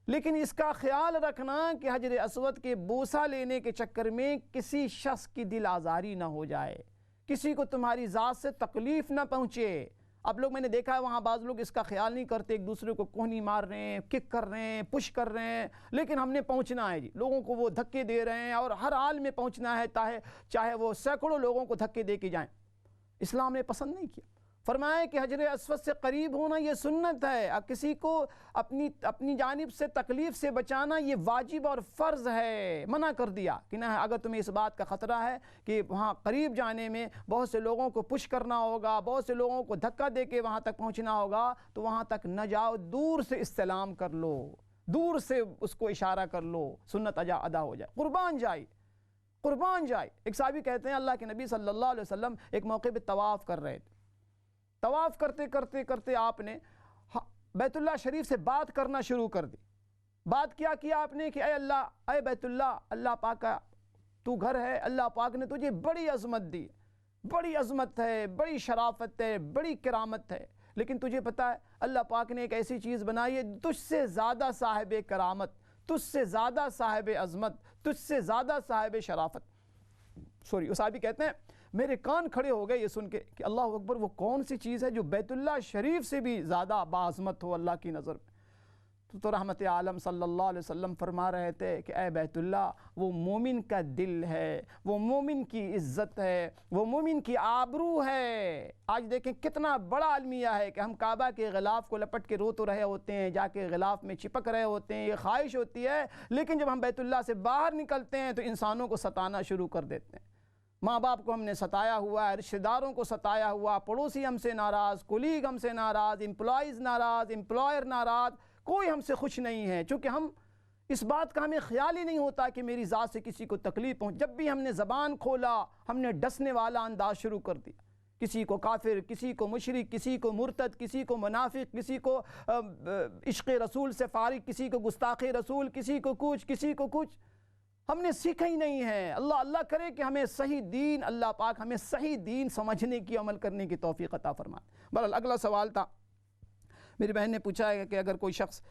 لیکن اس کا خیال رکھنا کہ حجر اسود کے بوسہ لینے کے چکر میں کسی شخص کی دل آزاری نہ ہو جائے، کسی کو تمہاری ذات سے تکلیف نہ پہنچے۔ اب لوگ، میں نے دیکھا ہے وہاں بعض لوگ اس کا خیال نہیں کرتے، ایک دوسرے کو کوہنی مار رہے ہیں، کک کر رہے ہیں، پش کر رہے ہیں، لیکن ہم نے پہنچنا ہے جی، لوگوں کو وہ دھکے دے رہے ہیں اور ہر حال میں پہنچنا ہے، چاہے وہ سینکڑوں لوگوں کو دھکے دے کے جائیں۔ اسلام نے پسند نہیں کیا، فرمایا کہ حجر اسود سے قریب ہونا یہ سنت ہے، اب کسی کو اپنی جانب سے تکلیف سے بچانا یہ واجب اور فرض ہے، منع کر دیا کہ نہ، اگر تمہیں اس بات کا خطرہ ہے کہ وہاں قریب جانے میں بہت سے لوگوں کو پش کرنا ہوگا، بہت سے لوگوں کو دھکا دے کے وہاں تک پہنچنا ہوگا، تو وہاں تک نہ جاؤ، دور سے استلام کر لو، دور سے اس کو اشارہ کر لو، سنت ادا ہو جائے۔ قربان جائے۔ ایک صحابی کہتے ہیں اللہ کے نبی صلی اللہ علیہ وسلم ایک موقع پہ طواف کر رہے تھے، طواف کرتے آپ نے بیت اللہ شریف سے بات کرنا شروع کر دی۔ بات کیا آپ نے کہ اے اللہ، اے بیت اللہ، اللہ پاک کا تو گھر ہے، اللہ پاک نے تجھے بڑی عظمت دی، بڑی عظمت ہے، بڑی شرافت ہے، بڑی کرامت ہے، لیکن تجھے پتہ ہے اللہ پاک نے ایک ایسی چیز بنائی ہے تجھ سے زیادہ صاحب کرامت، تجھ سے زیادہ صاحب عظمت، تجھ سے زیادہ صاحب شرافت۔ اس صحابی کہتے ہیں میرے کان کھڑے ہو گئے یہ سن کے کہ اللہ اکبر، وہ کون سی چیز ہے جو بیت اللہ شریف سے بھی زیادہ باعظمت ہو اللہ کی نظر میں؟ تو رحمت عالم صلی اللہ علیہ وسلم فرما رہے تھے کہ اے بیت اللہ، وہ مومن کا دل ہے، وہ مومن کی عزت ہے، وہ مومن کی آبرو ہے۔ آج دیکھیں کتنا بڑا المیہ ہے کہ ہم کعبہ کے غلاف کو لپٹ کے رو تو رہے ہوتے ہیں، جا کے غلاف میں چپک رہے ہوتے ہیں، یہ خواہش ہوتی ہے، لیکن جب ہم بیت اللہ سے باہر نکلتے ہیں تو انسانوں کو ستانا شروع کر دیتے ہیں۔ ماں باپ کو ہم نے ستایا ہوا ہے، رشتہ داروں کو ستایا ہوا، پڑوسی ہم سے ناراض، کولیگ ہم سے ناراض، امپلائیز ناراض، امپلائر ناراض، کوئی ہم سے خوش نہیں ہے، چونکہ ہم اس بات کا ہمیں خیال ہی نہیں ہوتا کہ میری ذات سے کسی کو تکلیف پہنچ۔ جب بھی ہم نے زبان کھولا ہم نے ڈسنے والا انداز شروع کر دیا کسی کو کافر، کسی کو مشرک، کسی کو مرتد، کسی کو منافق، کسی کو عشق رسول سے فارغ، کسی کو گستاخ رسول، کسی کو کچھ ہم نے سیکھا ہی نہیں ہے۔ اللہ کرے کہ ہمیں صحیح دین، اللہ پاک ہمیں صحیح دین سمجھنے کی، عمل کرنے کی توفیق عطا فرمائے۔ بہرحال اگلا سوال تھا، میری بہن نے پوچھا ہے کہ اگر کوئی شخص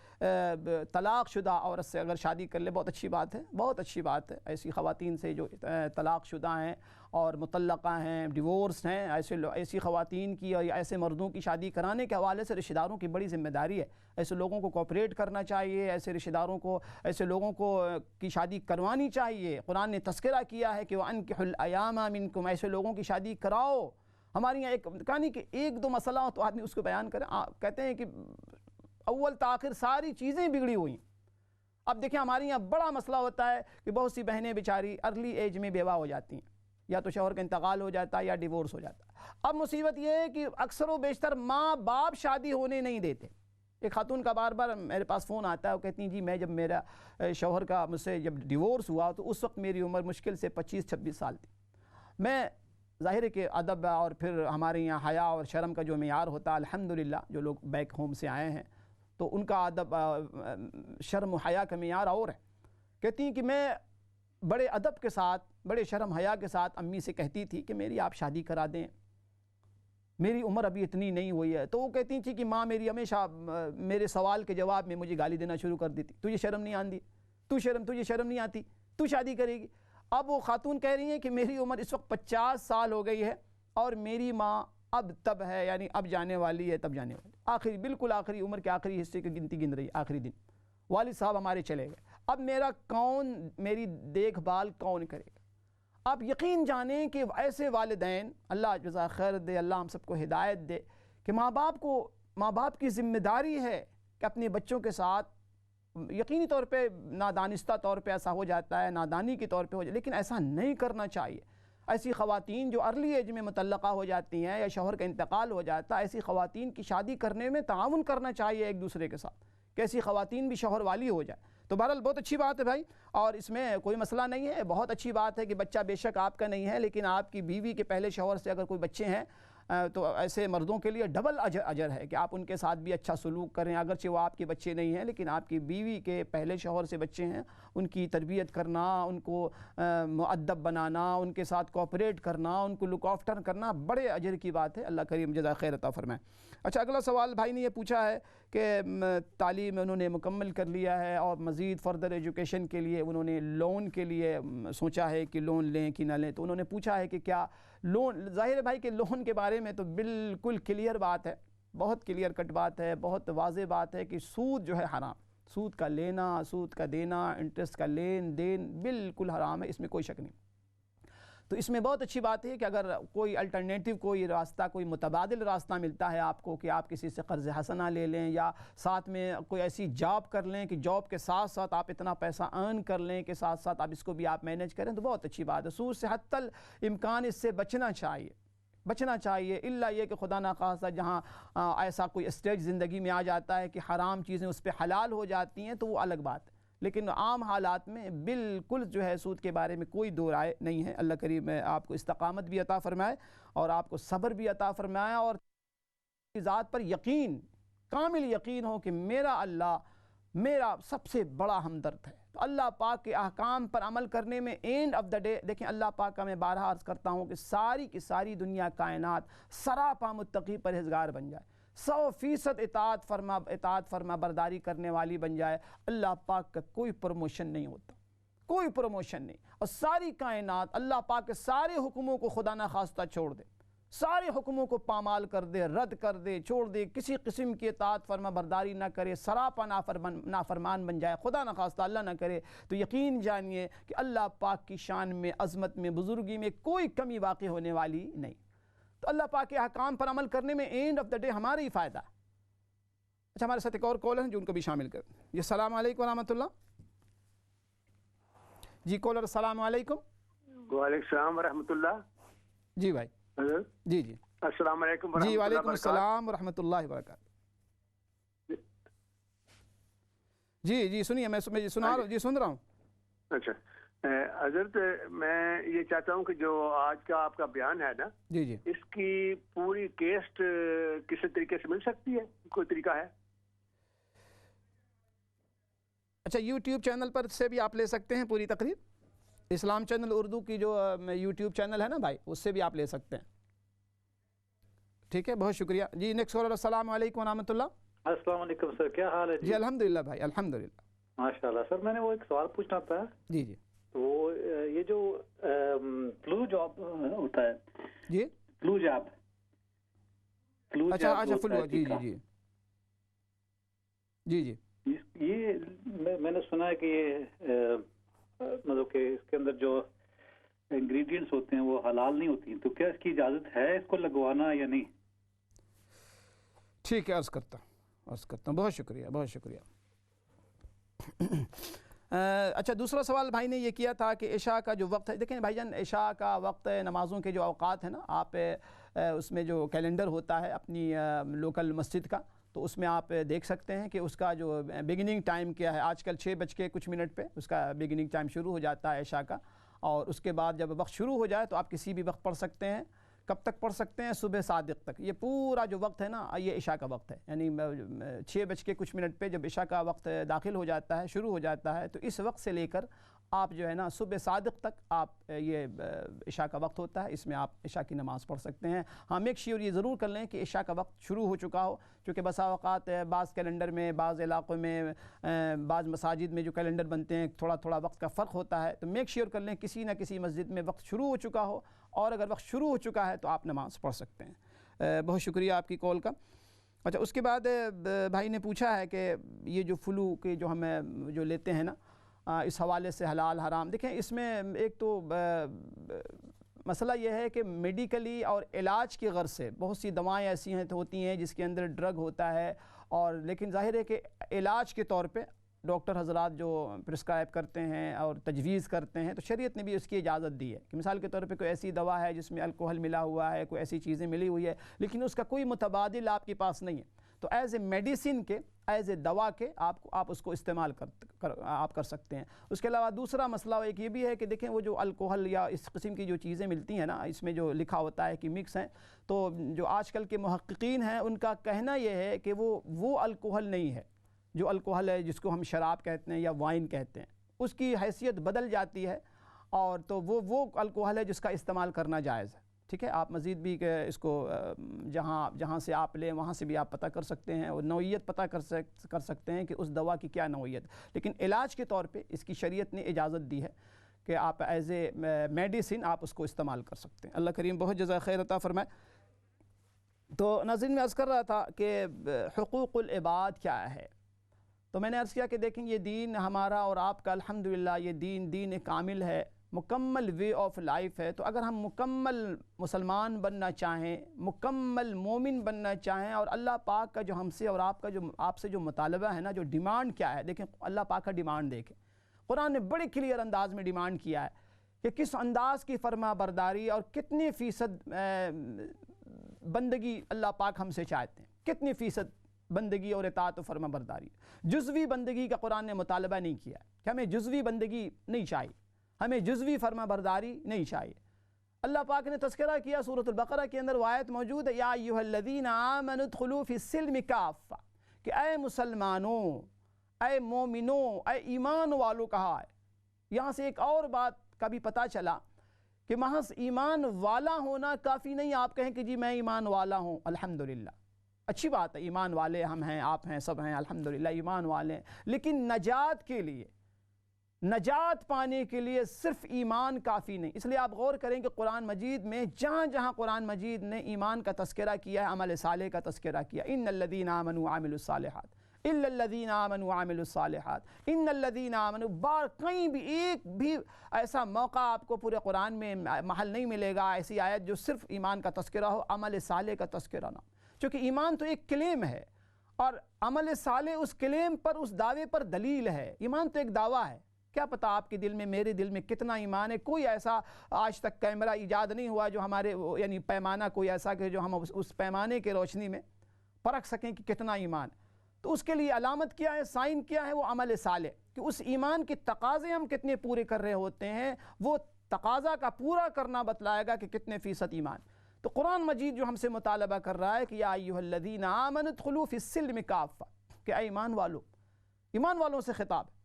طلاق شدہ عورت سے اگر شادی کر لے، بہت اچھی بات ہے، بہت اچھی بات ہے۔ ایسی خواتین سے جو طلاق شدہ ہیں اور مطلقہ ہیں، ڈیورس ہیں، ایسی خواتین کی اور ایسے مردوں کی شادی کرانے کے حوالے سے رشتہ داروں کی بڑی ذمہ داری ہے۔ ایسے لوگوں کو کوآپریٹ کرنا چاہیے، ایسے رشتہ داروں کو، ایسے لوگوں کو کی شادی کروانی چاہیے۔ قرآن نے تذکرہ کیا ہے کہ وَأَنكِحُوا الْأَيَامَ مِنكُمْ، ایسے لوگوں کی شادی کراؤ۔ ہمارے یہاں ایک کہانی کہ ایک دو مسئلہ ہو تو آدمی اس کو بیان کرے، کہتے ہیں کہ اول تاخر ساری چیزیں بگڑی ہوئی۔ اب دیکھیں ہمارے یہاں بڑا مسئلہ ہوتا ہے کہ بہت سی بہنیں بیچاری ارلی ایج میں بیوہ ہو جاتی ہیں، یا تو شوہر کا انتقال ہو جاتا ہے یا ڈیورس ہو جاتا ہے۔ اب مصیبت یہ ہے کہ اکثر و بیشتر ماں باپ شادی ہونے نہیں دیتے۔ ایک خاتون کا بار بار میرے پاس فون آتا ہے، وہ کہتی ہیں جی میں جب میرا شوہر کا مجھ سے جب ڈیورس ہوا تو اس وقت میری عمر مشکل سے 25-26 سال تھی۔ میں ظاہر ہے کہ ادب اور پھر ہمارے یہاں حیا اور شرم کا جو معیار ہوتا ہے، الحمدللہ جو لوگ بیک ہوم سے آئے ہیں تو ان کا ادب، شرم و حیا کا معیار اور ہے۔ کہتی ہیں کہ میں بڑے ادب کے ساتھ، بڑے شرم حیا کے ساتھ امی سے کہتی تھی کہ میری آپ شادی کرا دیں، میری عمر ابھی اتنی نہیں ہوئی ہے۔ تو وہ کہتی تھی کہ ماں میری ہمیشہ میرے سوال کے جواب میں مجھے گالی دینا شروع کر دیتی، تجھے شرم نہیں آتی، تجھے شرم نہیں آتی، تو شادی کرے گی۔ اب وہ خاتون کہہ رہی ہیں کہ میری عمر اس وقت 50 سال ہو گئی ہے اور میری ماں اب تب ہے، یعنی اب جانے والی ہے، تب جانے والی، آخری بالکل آخری عمر کے آخری حصے کی گنتی گن رہی ہے، آخری دن والد صاحب ہمارے چلے گئے، اب میری دیکھ بھال کون کرے گا؟ آپ یقین جانیں کہ ایسے والدین، اللہ جزا خیر دے، اللہ ہم سب کو ہدایت دے، کہ ماں باپ کی ذمہ داری ہے کہ اپنے بچوں کے ساتھ یقینی طور پہ نادانستہ طور پہ ایسا ہو جاتا ہے، نادانی کے طور پہ ہو جاتا ہے، لیکن ایسا نہیں کرنا چاہیے۔ ایسی خواتین جو ارلی ایج میں مطلقہ ہو جاتی ہیں یا شوہر کا انتقال ہو جاتا ہے، ایسی خواتین کی شادی کرنے میں تعاون کرنا چاہیے ایک دوسرے کے ساتھ، کہ ایسی خواتین بھی شوہر والی ہو جائے۔ تو بہرحال بہت اچھی بات ہے بھائی، اور اس میں کوئی مسئلہ نہیں ہے، بہت اچھی بات ہے کہ بچہ بے شک آپ کا نہیں ہے، لیکن آپ کی بیوی کے پہلے شوہر سے اگر کوئی بچے ہیں تو ایسے مردوں کے لیے ڈبل اجر ہے کہ آپ ان کے ساتھ بھی اچھا سلوک کریں، اگرچہ وہ آپ کے بچے نہیں ہیں لیکن آپ کی بیوی کے پہلے شوہر سے بچے ہیں، ان کی تربیت کرنا، ان کو مؤدب بنانا، ان کے ساتھ کوآپریٹ کرنا، ان کو لک آفٹر کرنا بڑے اجر کی بات ہے، اللہ کریم جزائے خیر عطا فرمائے۔ اچھا اگلا سوال بھائی نے یہ پوچھا ہے کہ تعلیم انہوں نے مکمل کر لیا ہے اور مزید فردر ایجوکیشن کے لیے انہوں نے لون کے لیے سوچا ہے کہ لون لیں کہ نہ لیں، تو انہوں نے پوچھا ہے کہ کیا لون، ظاہر ہے بھائی کہ لون کے بارے میں تو بالکل کلیئر بات ہے، بہت کلیئر کٹ بات ہے، بہت واضح بات ہے کہ سود جو ہے حرام، سود کا لینا، سود کا دینا، انٹرسٹ کا لین دین بالکل حرام ہے، اس میں کوئی شک نہیں۔ تو اس میں بہت اچھی بات ہے کہ اگر کوئی الٹرنیٹیو، کوئی راستہ، کوئی متبادل راستہ ملتا ہے آپ کو کہ آپ کسی سے قرض حسنہ لے لیں یا ساتھ میں کوئی ایسی جاب کر لیں کہ جاب کے ساتھ ساتھ آپ اتنا پیسہ ارن کر لیں کہ ساتھ ساتھ آپ اس کو بھی آپ مینیج کریں، تو بہت اچھی بات ہے۔ سود سے حتی الامکان اس سے بچنا چاہیے، الا یہ کہ خدا نخواستہ جہاں ایسا کوئی اسٹیج زندگی میں آ جاتا ہے کہ حرام چیزیں اس پہ حلال ہو جاتی ہیں تو وہ الگ بات ہے، لیکن عام حالات میں بالکل جو ہے سود کے بارے میں کوئی دو رائے نہیں ہے۔ اللہ کریم آپ کو استقامت بھی عطا فرمائے اور آپ کو صبر بھی عطا فرمائے اور ذات پر یقین، کامل یقین ہو کہ میرا اللہ میرا سب سے بڑا ہمدرد ہے۔ تو اللہ پاک کے احکام پر عمل کرنے میں اینڈ آف دا ڈے، دیکھیں اللہ پاک کا میں بارہا عرض کرتا ہوں کہ ساری کی ساری دنیا کائنات سراپا متقی پرہیزگار بن جائے، 100% اطاعت فرما برداری کرنے والی بن جائے، اللہ پاک کا کوئی پروموشن نہیں ہوتا، کوئی پروموشن نہیں، اور ساری کائنات اللہ پاک کے سارے حکموں کو خدا نخواستہ چھوڑ دے، سارے حکموں کو پامال کر دے، رد کر دے، چھوڑ دے، کسی قسم کی اطاعت فرما برداری نہ کرے، سراپا نافرمان بن جائے، خدا نخواستہ اللہ نہ کرے، تو یقین جانیے کہ اللہ پاک کی شان میں، عظمت میں، بزرگی میں کوئی کمی واقع ہونے والی نہیں۔ تو اللہ پاک کے احکام پر عمل کرنے میں اینڈ آف دا ڈے ہمارا ہی فائدہ ہے۔ اچھا ہمارے ساتھ ایک اور کالر ہیں جو ان کو بھی شامل کر جی، السلام علیکم ورحمۃ اللہ۔ جی کالر السلام علیکم۔ وعلیکم السلام ورحمۃ اللہ۔ جی بھائی جی السلام علیکم جی وعلیکم السلام ورحمۃ اللہ وبرکاتہ۔ جی سنیے، میں سنا رہا ہوں، جی سن رہا ہوں۔ اچھا حضرت میں یہ چاہتا ہوں کہ جو آج کا آپ کا بیان ہے نا جی جی اس کی پوری کیسٹ کسی طریقے سے مل سکتی ہے؟ کوئی طریقہ ہے؟ اچھا یوٹیوب چینل پر سے بھی آپ لے سکتے ہیں پوری تقریر. اسلام چینل اردو کی جو یوٹیوب چینل ہے نا بھائی اس سے بھی آپ لے سکتے ہیں. ٹھیک ہے بہت شکریہ. جی نیکسٹ کالر السلام علیکم ورحمۃ اللہ. السلام علیکم سر، کیا حال ہے؟ جی الحمدللہ بھائی الحمدللہ. ماشاء اللہ سر، میں نے وہ ایک سوال پوچھنا تھا. جی جی وہ یہ جو فلو جاب ہوتا ہے، جی فلو جاب، اچھا فلو، جی جی جی جی جی یہ میں نے سنا ہے کہ یہ مطلب کہ اس کے اندر جو انگریڈینٹس ہوتے ہیں وہ حلال نہیں ہوتی، تو کیا اس کی اجازت ہے اس کو لگوانا یا نہیں؟ ٹھیک ہے عرض کرتا ہوں. بہت شکریہ بہت شکریہ. اچھا دوسرا سوال بھائی نے یہ کیا تھا کہ عشاء کا جو وقت ہے. دیکھیں بھائی جان، عشاء کا وقت نمازوں کے جو اوقات ہیں نا، آپ اس میں جو کیلنڈر ہوتا ہے اپنی لوکل مسجد کا، تو اس میں آپ دیکھ سکتے ہیں کہ اس کا جو بگننگ ٹائم کیا ہے. آج کل 6:00 پہ اس کا بگننگ ٹائم شروع ہو جاتا ہے عشاء کا، اور اس کے بعد جب وقت شروع ہو جائے تو آپ کسی بھی وقت پڑھ سکتے ہیں. کب تک پڑھ سکتے ہیں؟ صبح صادق تک. یہ پورا جو وقت ہے نا یہ عشاء کا وقت ہے. یعنی 6:00 پہ جب عشاء کا وقت داخل ہو جاتا ہے، شروع ہو جاتا ہے، تو اس وقت سے لے کر آپ جو ہے نا صبح صادق تک آپ یہ عشاء کا وقت ہوتا ہے، اس میں آپ عشاء کی نماز پڑھ سکتے ہیں. ہاں میک شیور یہ ضرور کر لیں کہ عشاء کا وقت شروع ہو چکا ہو، کیونکہ بسا اوقات بعض کیلنڈر میں، بعض علاقوں میں، بعض مساجد میں جو کیلنڈر بنتے ہیں تھوڑا وقت کا فرق ہوتا ہے. تو میک شیور کر لیں کسی نہ کسی مسجد میں وقت شروع ہو چکا ہو، اور اگر وقت شروع ہو چکا ہے تو آپ نماز پڑھ سکتے ہیں. بہت شکریہ آپ کی کال کا. اچھا اس کے بعد بھائی نے پوچھا ہے کہ یہ جو فلو کے جو ہمیں جو لیتے ہیں نا، اس حوالے سے حلال حرام. دیکھیں اس میں ایک تو مسئلہ یہ ہے کہ میڈیکلی اور علاج کی غرض سے بہت سی دوائیں ایسی ہوتی ہیں جس کے اندر ڈرگ ہوتا ہے، اور لیکن ظاہر ہے کہ علاج کے طور پہ ڈاکٹر حضرات جو پرسکرائب کرتے ہیں اور تجویز کرتے ہیں، تو شریعت نے بھی اس کی اجازت دی ہے کہ مثال کے طور پہ کوئی ایسی دوا ہے جس میں الکوہل ملا ہوا ہے، کوئی ایسی چیزیں ملی ہوئی ہے، لیکن اس کا کوئی متبادل آپ کے پاس نہیں ہے، تو ایز اے میڈیسن کے، ایز اے دوا کے آپ اس کو استعمال آپ کر سکتے ہیں. اس کے علاوہ دوسرا مسئلہ ایک یہ بھی ہے کہ دیکھیں وہ جو الکوہل یا اس قسم کی جو چیزیں ملتی ہیں نا، اس میں جو لکھا ہوتا ہے کہ مکس ہیں، تو جو آج کل کے محققین ہیں ان کا کہنا یہ ہے کہ وہ الکوہل نہیں ہے جو الکوہل ہے جس کو ہم شراب کہتے ہیں یا وائن کہتے ہیں، اس کی حیثیت بدل جاتی ہے، اور تو وہ الکوہل ہے جس کا استعمال کرنا جائز ہے. ٹھیک ہے، آپ مزید بھی اس کو جہاں سے آپ لیں وہاں سے بھی آپ پتہ کر سکتے ہیں اور نوعیت پتہ کر سکتے ہیں کہ اس دوا کی کیا نوعیت. لیکن علاج کے طور پہ اس کی شریعت نے اجازت دی ہے کہ آپ ایز اے میڈیسن آپ اس کو استعمال کر سکتے ہیں. اللہ کریم بہت جزائے خیر عطا فرمائے. تو ناظرین میں عرض کر رہا تھا کہ حقوق العباد کیا ہے. تو میں نے عرض کیا کہ دیکھیں یہ دین ہمارا اور آپ کا الحمدللہ یہ دین کامل ہے، مکمل وے آف لائف ہے. تو اگر ہم مکمل مسلمان بننا چاہیں، مکمل مومن بننا چاہیں، اور اللہ پاک کا جو ہم سے اور آپ سے جو مطالبہ ہے نا، جو ڈیمانڈ کیا ہے، دیکھیں اللہ پاک کا ڈیمانڈ دیکھیں. قرآن نے بڑے کلیئر انداز میں ڈیمانڈ کیا ہے کہ کس انداز کی فرما برداری اور کتنے فیصد بندگی اللہ پاک ہم سے چاہتے ہیں، کتنی فیصد بندگی اور اطاعت و فرما برداری. جزوی بندگی کا قرآن نے مطالبہ نہیں کیا کہ ہمیں جزوی بندگی نہیں چاہیے، ہمیں جزوی فرما برداری نہیں چاہیے. اللہ پاک نے تذکرہ کیا سورۃ البقرہ کے اندر، آیت موجود ہے، یا ایھا الذین آمنوا ادخلوا فی السلم کافہ، کہ اے مسلمانوں، اے مومنوں، اے ایمان والوں کہا ہے. یہاں سے ایک اور بات کا بھی پتہ چلا کہ محض ایمان والا ہونا کافی نہیں. آپ کہیں کہ جی میں ایمان والا ہوں، الحمدللہ اچھی بات ہے، ایمان والے ہم ہیں، آپ ہیں، سب ہیں، الحمدللہ ایمان والے ہیں. لیکن نجات کے لیے، نجات پانے کے لیے صرف ایمان کافی نہیں. اس لیے آپ غور کریں کہ قرآن مجید میں جہاں جہاں قرآن مجید نے ایمان کا تذکرہ کیا ہے، عمل صالح کا تذکرہ کیا، ان الذین آمنوا وعملوا الصالحات، الا الذین آمنوا وعملوا الصالحات، ان الذین آمنوا، بار کہیں بھی ایک بھی ایسا موقع آپ کو پورے قرآن میں محل نہیں ملے گا ایسی آیت جو صرف ایمان کا تذکرہ ہو، عمل صالح کا تذکرہ نہ. چونکہ ایمان تو ایک کلیم ہے، اور عمل صالح اس کلیم پر، اس دعوے پر دلیل ہے. ایمان تو ایک دعویٰ ہے. کیا پتہ آپ کے دل میں، میرے دل میں کتنا ایمان ہے. کوئی ایسا آج تک کیمرہ ایجاد نہیں ہوا جو ہمارے یعنی پیمانہ کوئی ایسا کہ جو ہم اس پیمانے کے روشنی میں پرکھ سکیں کہ کتنا ایمان. تو اس کے لیے علامت کیا ہے، سائن کیا ہے؟ وہ عمل صالح، کہ اس ایمان کے تقاضے ہم کتنے پورے کر رہے ہوتے ہیں، وہ تقاضا کا پورا کرنا بتلائے گا کہ کتنے فیصد ایمان۔ تو قرآن مجید جو ہم سے مطالبہ کر رہا ہے کہ یا ایھا الذین آمنوا ادخلوا فی السلم کافہ، کہ اے ایمان والوں سے خطاب ہے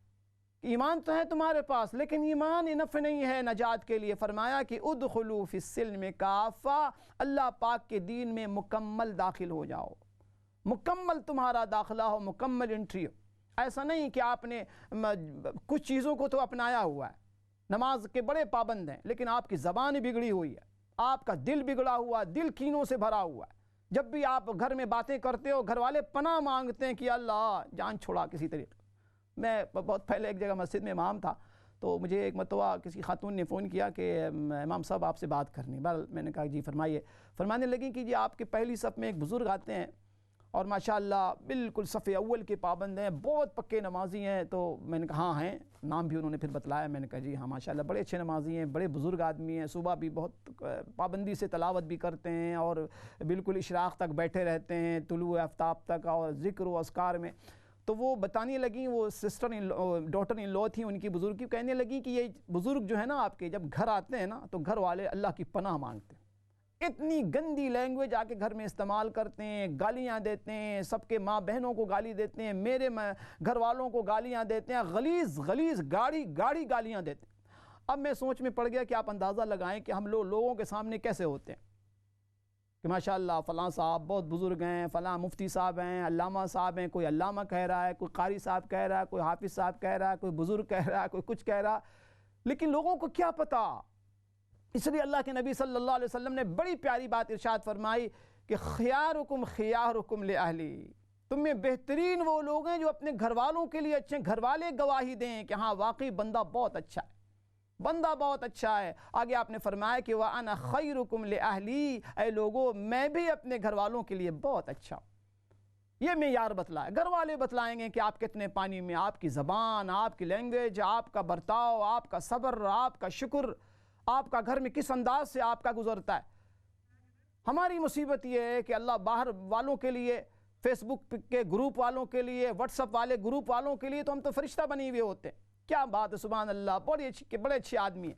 کہ ایمان تو ہے تمہارے پاس، لیکن ایمان انف نہیں ہے نجات کے لیے۔ فرمایا کہ ادخلوا فی السلم کافہ، اللہ پاک کے دین میں مکمل داخل ہو جاؤ، مکمل تمہارا داخلہ ہو، مکمل انٹری ہو۔ ایسا نہیں کہ آپ نے کچھ چیزوں کو تو اپنایا ہوا ہے، نماز کے بڑے پابند ہیں، لیکن آپ کی زبان بگڑی ہوئی ہے، آپ کا دل بگڑا ہوا، دل کینوں سے بھرا ہوا ہے۔ جب بھی آپ گھر میں باتیں کرتے ہو، گھر والے پناہ مانگتے ہیں کہ اللہ جان چھوڑا کسی طریقے۔ میں بہت پہلے ایک جگہ مسجد میں امام تھا، تو مجھے ایک مرتبہ کسی خاتون نے فون کیا کہ امام صاحب آپ سے بات کرنی۔ بہرحال میں نے کہا جی فرمائیے۔ فرمانے لگیں کہ جی آپ کے پہلی صف میں ایک بزرگ آتے ہیں اور ماشاءاللہ بالکل صف اول کے پابند ہیں، بہت پکے نمازی ہیں۔ تو میں نے کہا ہاں ہیں، نام بھی انہوں نے پھر بتلایا۔ میں نے کہا جی ہاں ماشاءاللہ بڑے اچھے نمازی ہیں، بڑے بزرگ آدمی ہیں، صبح بھی بہت پابندی سے تلاوت بھی کرتے ہیں اور بالکل اشراق تک بیٹھے رہتے ہیں، طلوع آفتاب تک، اور ذکر و اذکار میں۔ تو وہ بتانے لگیں، وہ ڈاٹر ان لو تھیں ان کی بزرگ کی، کہنے لگیں کہ یہ بزرگ جو ہے نا آپ کے، جب گھر آتے ہیں نا تو گھر والے اللہ کی پناہ مانگتے ہیں، اتنی گندی لینگویج آ کے گھر میں استعمال کرتے ہیں، گالیاں دیتے ہیں، سب کے ماں بہنوں کو گالی دیتے ہیں، میرے گھر والوں کو گالیاں دیتے ہیں، غلیظ گاڑی گالیاں دیتے ہیں۔ اب میں سوچ میں پڑ گیا کہ آپ اندازہ لگائیں کہ ہم لوگوں کے سامنے کیسے ہوتے ہیں کہ ماشاءاللہ فلاں صاحب بہت بزرگ ہیں، فلاں مفتی صاحب ہیں، علامہ صاحب ہیں، کوئی علامہ کہہ رہا ہے، کوئی قاری صاحب کہہ رہا ہے، کوئی حافظ صاحب کہہ رہا ہے، کوئی بزرگ کہہ رہا ہے، کوئی کچھ کہہ رہا، لیکن لوگوں کو کیا پتہ۔ اس لیے اللہ کے نبی صلی اللہ علیہ وسلم نے بڑی پیاری بات ارشاد فرمائی کہ خیارکم خیارکم لأہلی، تم میں بہترین وہ لوگ ہیں جو اپنے گھر والوں کے لیے اچھے، گھر والے گواہی دیں کہ ہاں واقعی بندہ بہت اچھا ہے، بندہ بہت اچھا ہے۔ آگے آپ نے فرمایا کہ وَأَنَا خَيْرُكُمْ لِأَهْلِي، اے لوگوں میں بھی اپنے گھر والوں کے لیے بہت اچھا ہوں۔ یہ معیار بتلائے، گھر والے بتلائیں گے کہ آپ کتنے پانی میں، آپ کی زبان، آپ کی لینگویج، آپ کا برتاؤ، آپ کا صبر، آپ کا شکر، آپ کا گھر میں کس انداز سے آپ کا گزرتا ہے۔ ہماری مصیبت یہ ہے کہ اللہ باہر والوں کے لیے، فیس بک کے گروپ والوں کے لیے، واٹس ایپ والے گروپ والوں کے لیے تو ہم تو فرشتہ بنے ہوئے ہوتے ہیں۔ کیا بات ہے، سبحان اللہ، بڑے اچھے آدمی ہیں،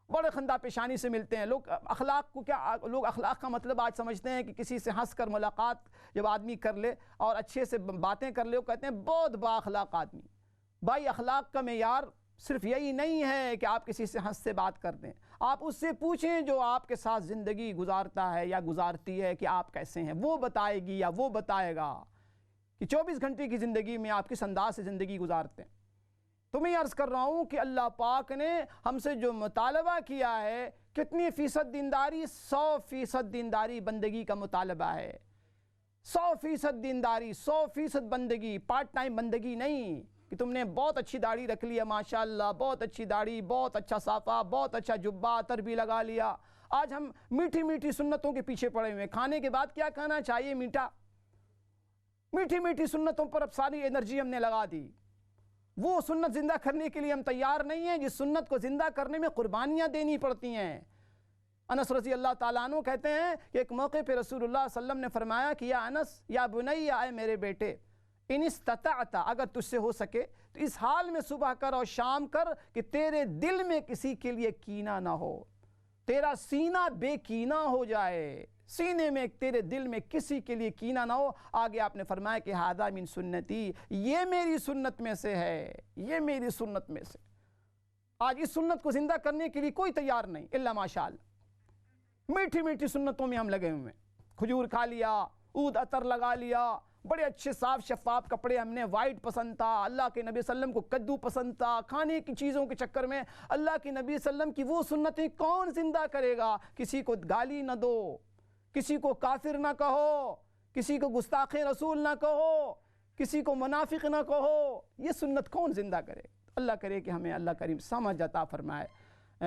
بڑے خندہ پیشانی سے ملتے ہیں۔ لوگ اخلاق کا مطلب آج سمجھتے ہیں کہ کسی سے ہنس کر ملاقات جب آدمی کر لے اور اچھے سے باتیں کر لے، وہ کہتے ہیں بہت با اخلاق آدمی۔ بھائی اخلاق کا معیار صرف یہی نہیں ہے کہ آپ کسی سے ہنس سے بات کر دیں، آپ اس سے پوچھیں جو آپ کے ساتھ زندگی گزارتا ہے یا گزارتی ہے کہ آپ کیسے ہیں، وہ بتائے گی یا وہ بتائے گا کہ 24 گھنٹے کی زندگی میں آپ کس انداز سے زندگی گزارتے ہیں۔ تو میں عرض کر رہا ہوں کہ اللہ پاک نے ہم سے جو مطالبہ کیا ہے، کتنی فیصد دینداری؟ 100% دینداری بندگی کا مطالبہ ہے، 100% دینداری، 100% بندگی، پارٹ ٹائم بندگی نہیں کہ تم نے بہت اچھی داڑھی رکھ لیا، ماشاءاللہ بہت اچھی داڑھی، بہت اچھا صافہ، بہت اچھا جبہ عطر بھی لگا لیا۔ آج ہم میٹھی میٹھی سنتوں کے پیچھے پڑے ہوئے ہیں، کھانے کے بعد کیا کھانا چاہیے؟ میٹھا، میٹھی میٹھی سنتوں پر اب ساری انرجی ہم نے لگا دی۔ وہ سنت زندہ کرنے کے لیے ہم تیار نہیں ہیں جس سنت کو زندہ کرنے میں قربانیاں دینی پڑتی ہیں۔ انس رضی اللہ تعالیٰ عنہ کہتے ہیں کہ ایک موقع پہ رسول اللہ صلی اللہ علیہ وسلم نے فرمایا کہ یا انس یا بنی، اے میرے بیٹے، ان استطعت، اگر تجھ سے ہو سکے تو اس حال میں صبح کر اور شام کر کہ تیرے دل میں کسی کے لیے کینہ نہ ہو، تیرا سینہ بے کینہ ہو جائے، سینے میں تیرے دل میں کسی کے لیے کینہ نہ ہو۔ آگے آپ نے فرمایا کہ ھذا من سنتی، یہ میری سنت میں سے ہے، یہ میری سنت میں سے۔ آج اس سنت کو زندہ کرنے کے لیے کوئی تیار نہیں الا ماشاءاللہ۔ میٹھی میٹھی سنتوں میں ہم لگے ہوئے ہیں، کھجور کھا لیا، عود عطر لگا لیا، بڑے اچھے صاف شفاف کپڑے ہم نے، وائٹ پسند تھا، اللہ کے نبی صلی اللہ علیہ وسلم کو کدو پسند تھا، کھانے کی چیزوں کے چکر میں اللہ کے نبی صلی اللہ علیہ وسلم کی وہ سنتیں کون زندہ کرے گا؟ کسی کو گالی نہ دو، کسی کو کافر نہ کہو، کسی کو گستاخ رسول نہ کہو، کسی کو منافق نہ کہو، یہ سنت کون زندہ کرے؟ اللہ کرے کہ ہمیں اللہ کریم سمجھ عطا فرمائے۔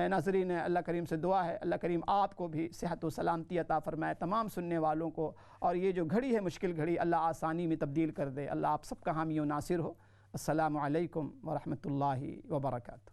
ناظرین، اللہ کریم سے دعا ہے اللہ کریم آپ کو بھی صحت و سلامتی عطا فرمائے، تمام سننے والوں کو، اور یہ جو گھڑی ہے مشکل گھڑی اللہ آسانی میں تبدیل کر دے۔ اللہ آپ سب کا حامی و ناصر ہو۔ السلام علیکم ورحمۃ اللہ وبرکاتہ۔